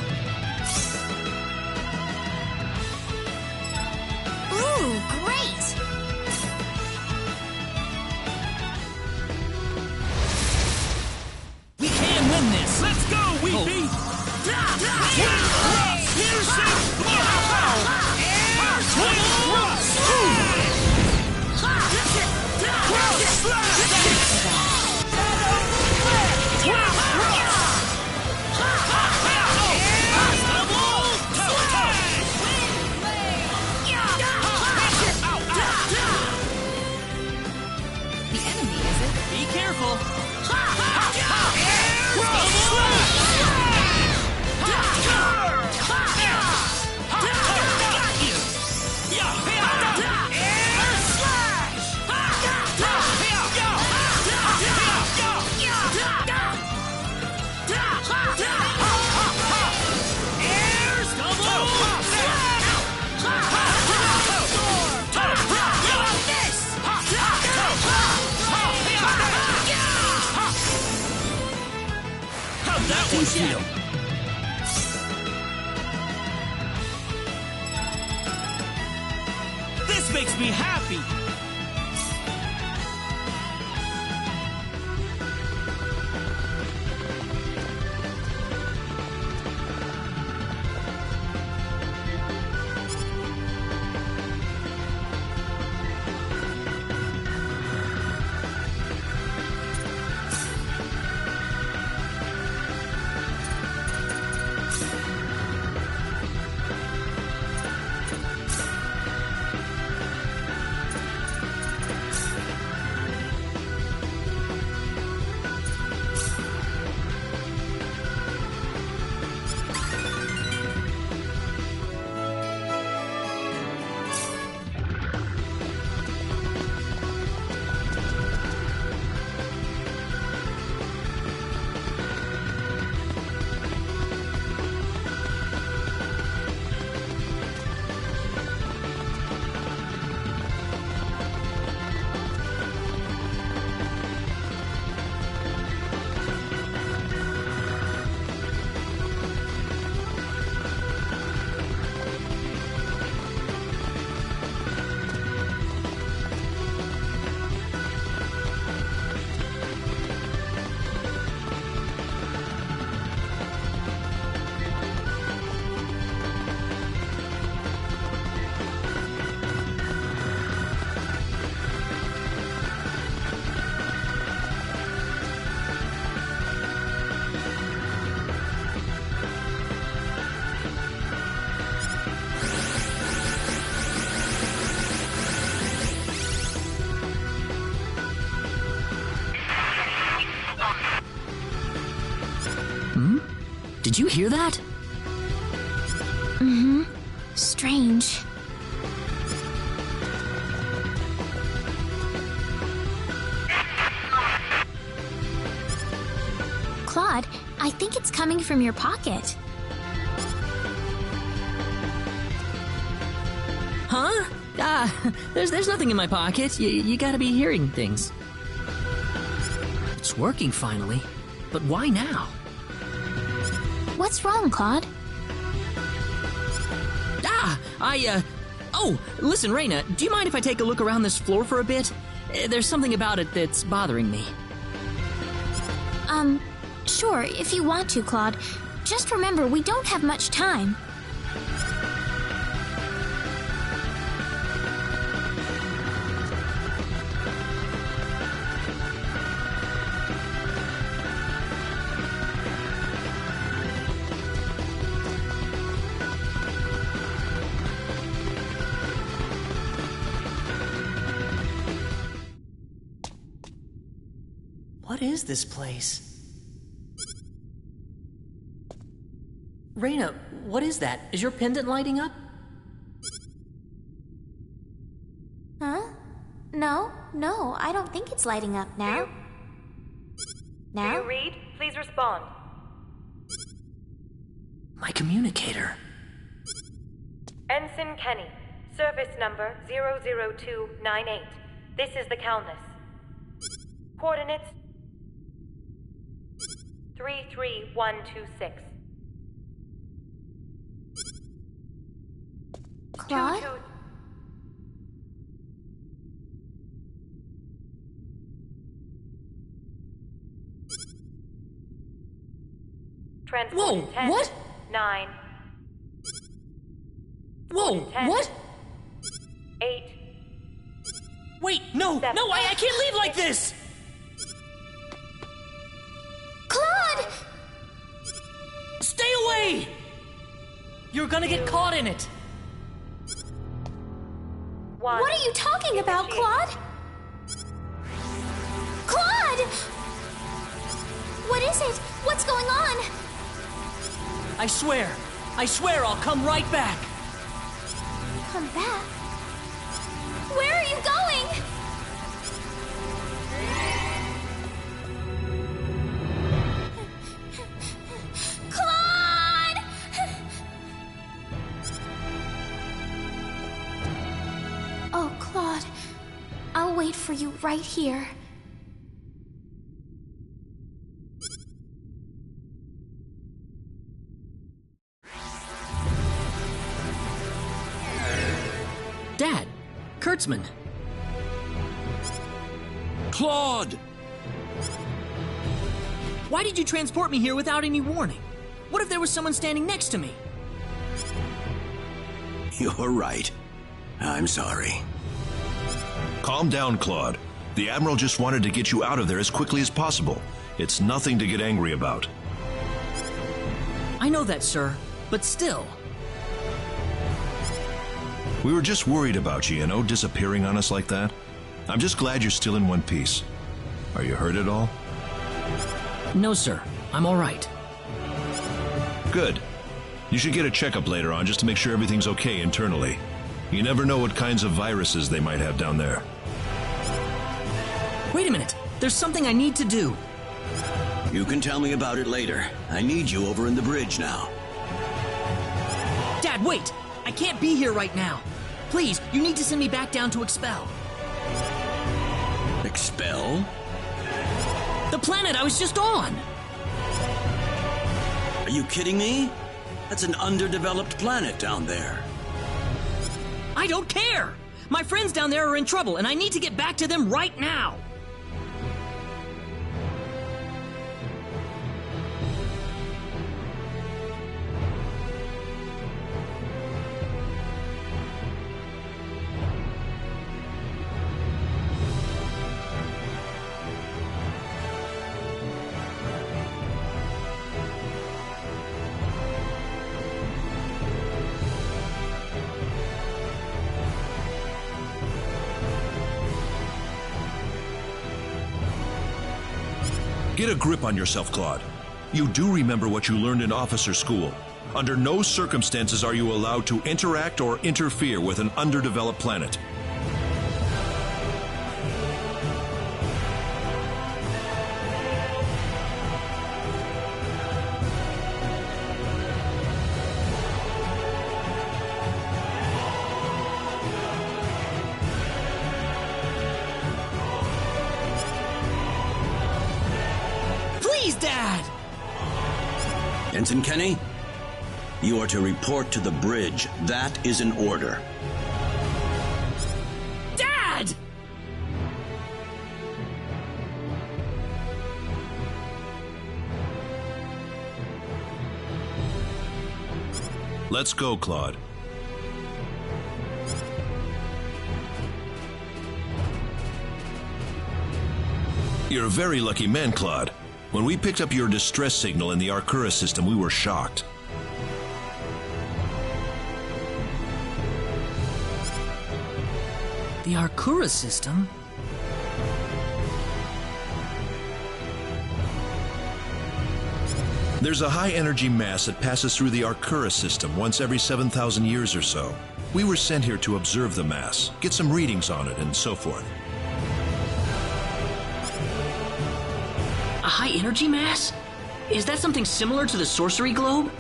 Ooh, great! We can win this! Let's go, Weepy! The enemy, is it? Be careful! How'd that one feel? This makes me happy! Did you hear that? Mm-hmm. Strange. Claude, I think it's coming from your pocket. Huh? There's nothing in my pocket. You gotta be hearing things. It's working finally. But why now? What's wrong, Claude? Oh, listen, Reina, do you mind if I take a look around this floor for a bit? There's something about it that's bothering me. Sure, if you want to, Claude. Just remember, we don't have much time. What is this place? Reina, what is that? Is your pendant lighting up? Huh? No, I don't think it's lighting up now. Now? Do you read? Please respond. My communicator. Ensign Kenny, service number 00298. This is the Calnus. Coordinates 33126. Claude? Transport Whoa, 10, what? 9, Whoa, 10, what? 8. Wait, no, I can't leave like this! Claude! Stay away! You're gonna get caught in it. What are you talking about, Claude? Claude! What is it? What's going on? I swear I'll come right back. Come back? Where are you going? Claude! Oh, Claude. I'll wait for you right here. Dad, Kurtzman. Claude! Why did you transport me here without any warning? What if there was someone standing next to me? You're right. I'm sorry. Calm down, Claude. The Admiral just wanted to get you out of there as quickly as possible. It's nothing to get angry about. I know that, sir, but still. We were just worried about you, disappearing on us like that. I'm just glad you're still in one piece. Are you hurt at all? No, sir. I'm all right. Good. You should get a checkup later on just to make sure everything's okay internally. You never know what kinds of viruses they might have down there. Wait a minute. There's something I need to do. You can tell me about it later. I need you over in the bridge now. Dad, wait! I can't be here right now. Please, you need to send me back down to Expel. Expel? The planet I was just on! Are you kidding me? That's an underdeveloped planet down there. I don't care! My friends down there are in trouble, and I need to get back to them right now! Get a grip on yourself, Claude. You do remember what you learned in officer school. Under no circumstances are you allowed to interact or interfere with an underdeveloped planet. Dad! Ensign Kenny, you are to report to the bridge. That is an order. Dad! Let's go, Claude. You're a very lucky man, Claude. When we picked up your distress signal in the Arcura system, we were shocked. The Arcura system? There's a high-energy mass that passes through the Arcura system once every 7,000 years or so. We were sent here to observe the mass, get some readings on it, and so forth. A high-energy mass? Is that something similar to the sorcery globe?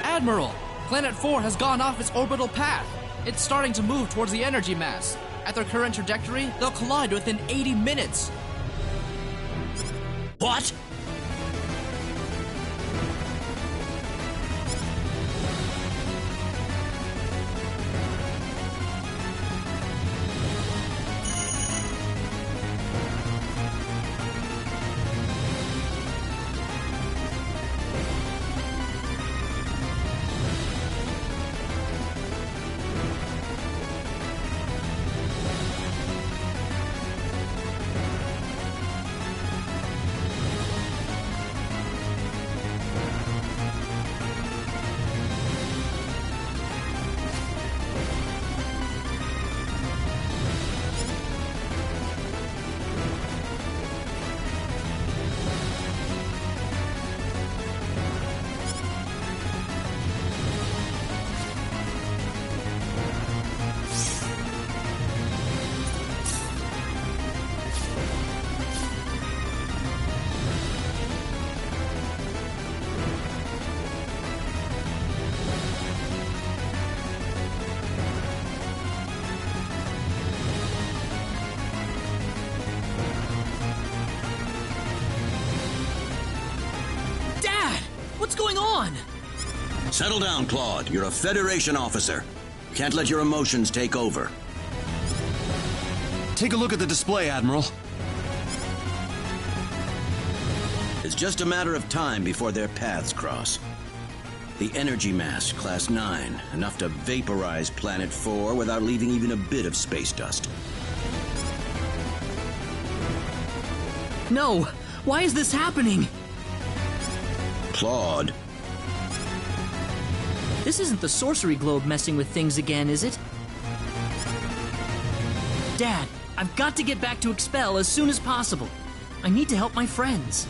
Admiral, Planet 4 has gone off its orbital path. It's starting to move towards the energy mass. At their current trajectory, they'll collide within 80 minutes. What? What's going on? Settle down, Claude. You're a Federation officer. Can't let your emotions take over. Take a look at the display, Admiral. It's just a matter of time before their paths cross. The energy mass, Class 9, enough to vaporize Planet 4 without leaving even a bit of space dust. No! Why is this happening? Claude. This isn't the sorcery globe messing with things again, is it? Dad, I've got to get back to Expel as soon as possible. I need to help my friends.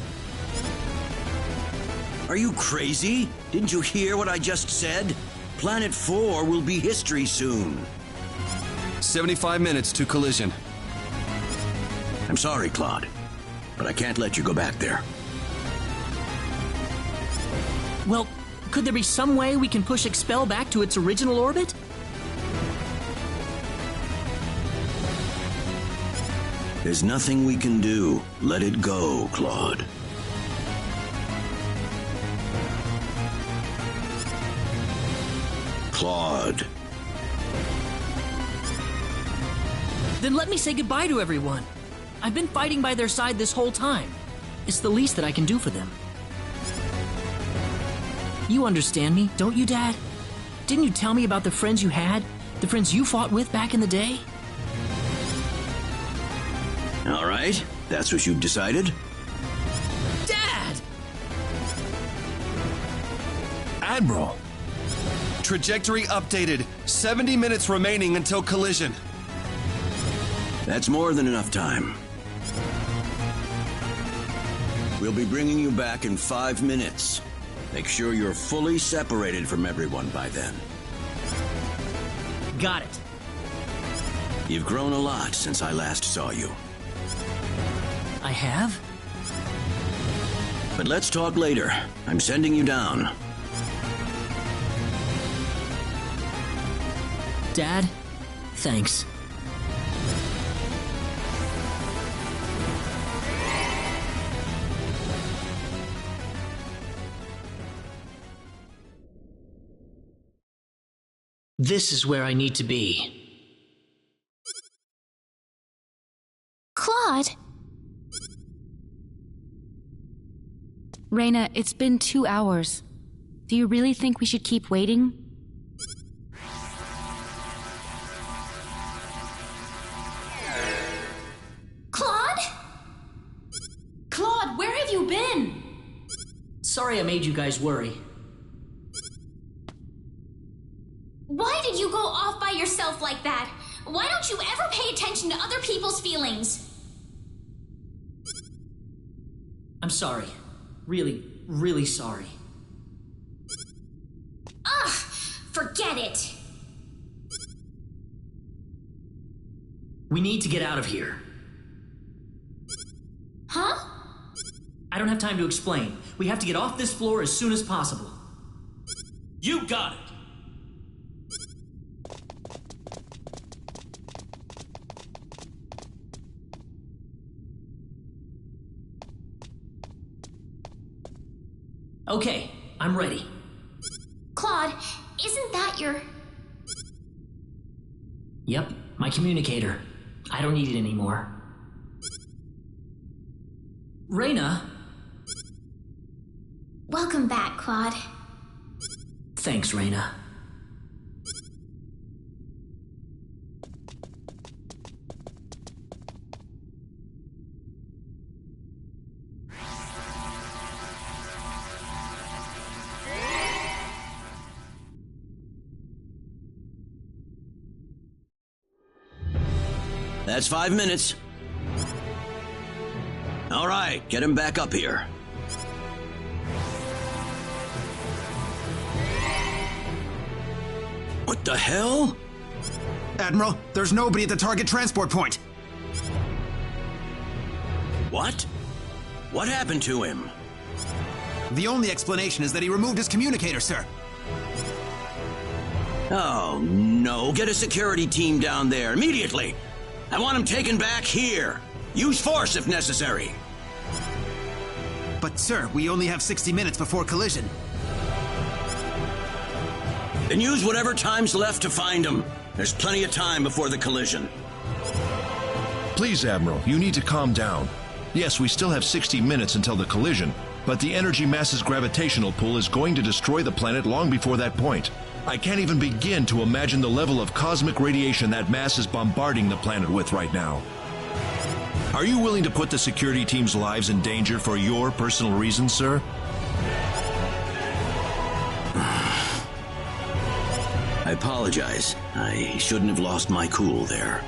Are you crazy? Didn't you hear what I just said? Planet 4 will be history soon. 75 minutes to collision. I'm sorry, Claude, but I can't let you go back there. Well, could there be some way we can push Expel back to its original orbit? There's nothing we can do. Let it go, Claude. Claude. Then let me say goodbye to everyone. I've been fighting by their side this whole time. It's the least that I can do for them. You understand me, don't you, Dad? Didn't you tell me about the friends you had? The friends you fought with back in the day? All right, that's what you've decided? Dad! Admiral! Trajectory updated. 70 minutes remaining until collision. That's more than enough time. We'll be bringing you back in 5 minutes. Make sure you're fully separated from everyone by then. Got it. You've grown a lot since I last saw you. I have? But let's talk later. I'm sending you down. Dad, thanks. This is where I need to be. Claude! Reyna, it's been 2 hours. Do you really think we should keep waiting? Claude? Claude, where have you been? Sorry I made you guys worry. Why did you go off by yourself like that? Why don't you ever pay attention to other people's feelings? I'm sorry. Really, really sorry. Ugh! Forget it! We need to get out of here. Huh? I don't have time to explain. We have to get off this floor as soon as possible. You got it! Okay, I'm ready. Claude, isn't that your... Yep, my communicator. I don't need it anymore. Reyna? Welcome back, Claude. Thanks, Reyna. That's 5 minutes. All right, get him back up here. What the hell? Admiral, there's nobody at the target transport point. What? What happened to him? The only explanation is that he removed his communicator, sir. Oh, no. Get a security team down there immediately. I want him taken back here. Use force if necessary. But, sir, we only have 60 minutes before collision. Then use whatever time's left to find him. There's plenty of time before the collision. Please, Admiral, you need to calm down. Yes, we still have 60 minutes until the collision, but the energy mass's gravitational pull is going to destroy the planet long before that point. I can't even begin to imagine the level of cosmic radiation that mass is bombarding the planet with right now. Are you willing to put the security team's lives in danger for your personal reasons, sir? I apologize. I shouldn't have lost my cool there.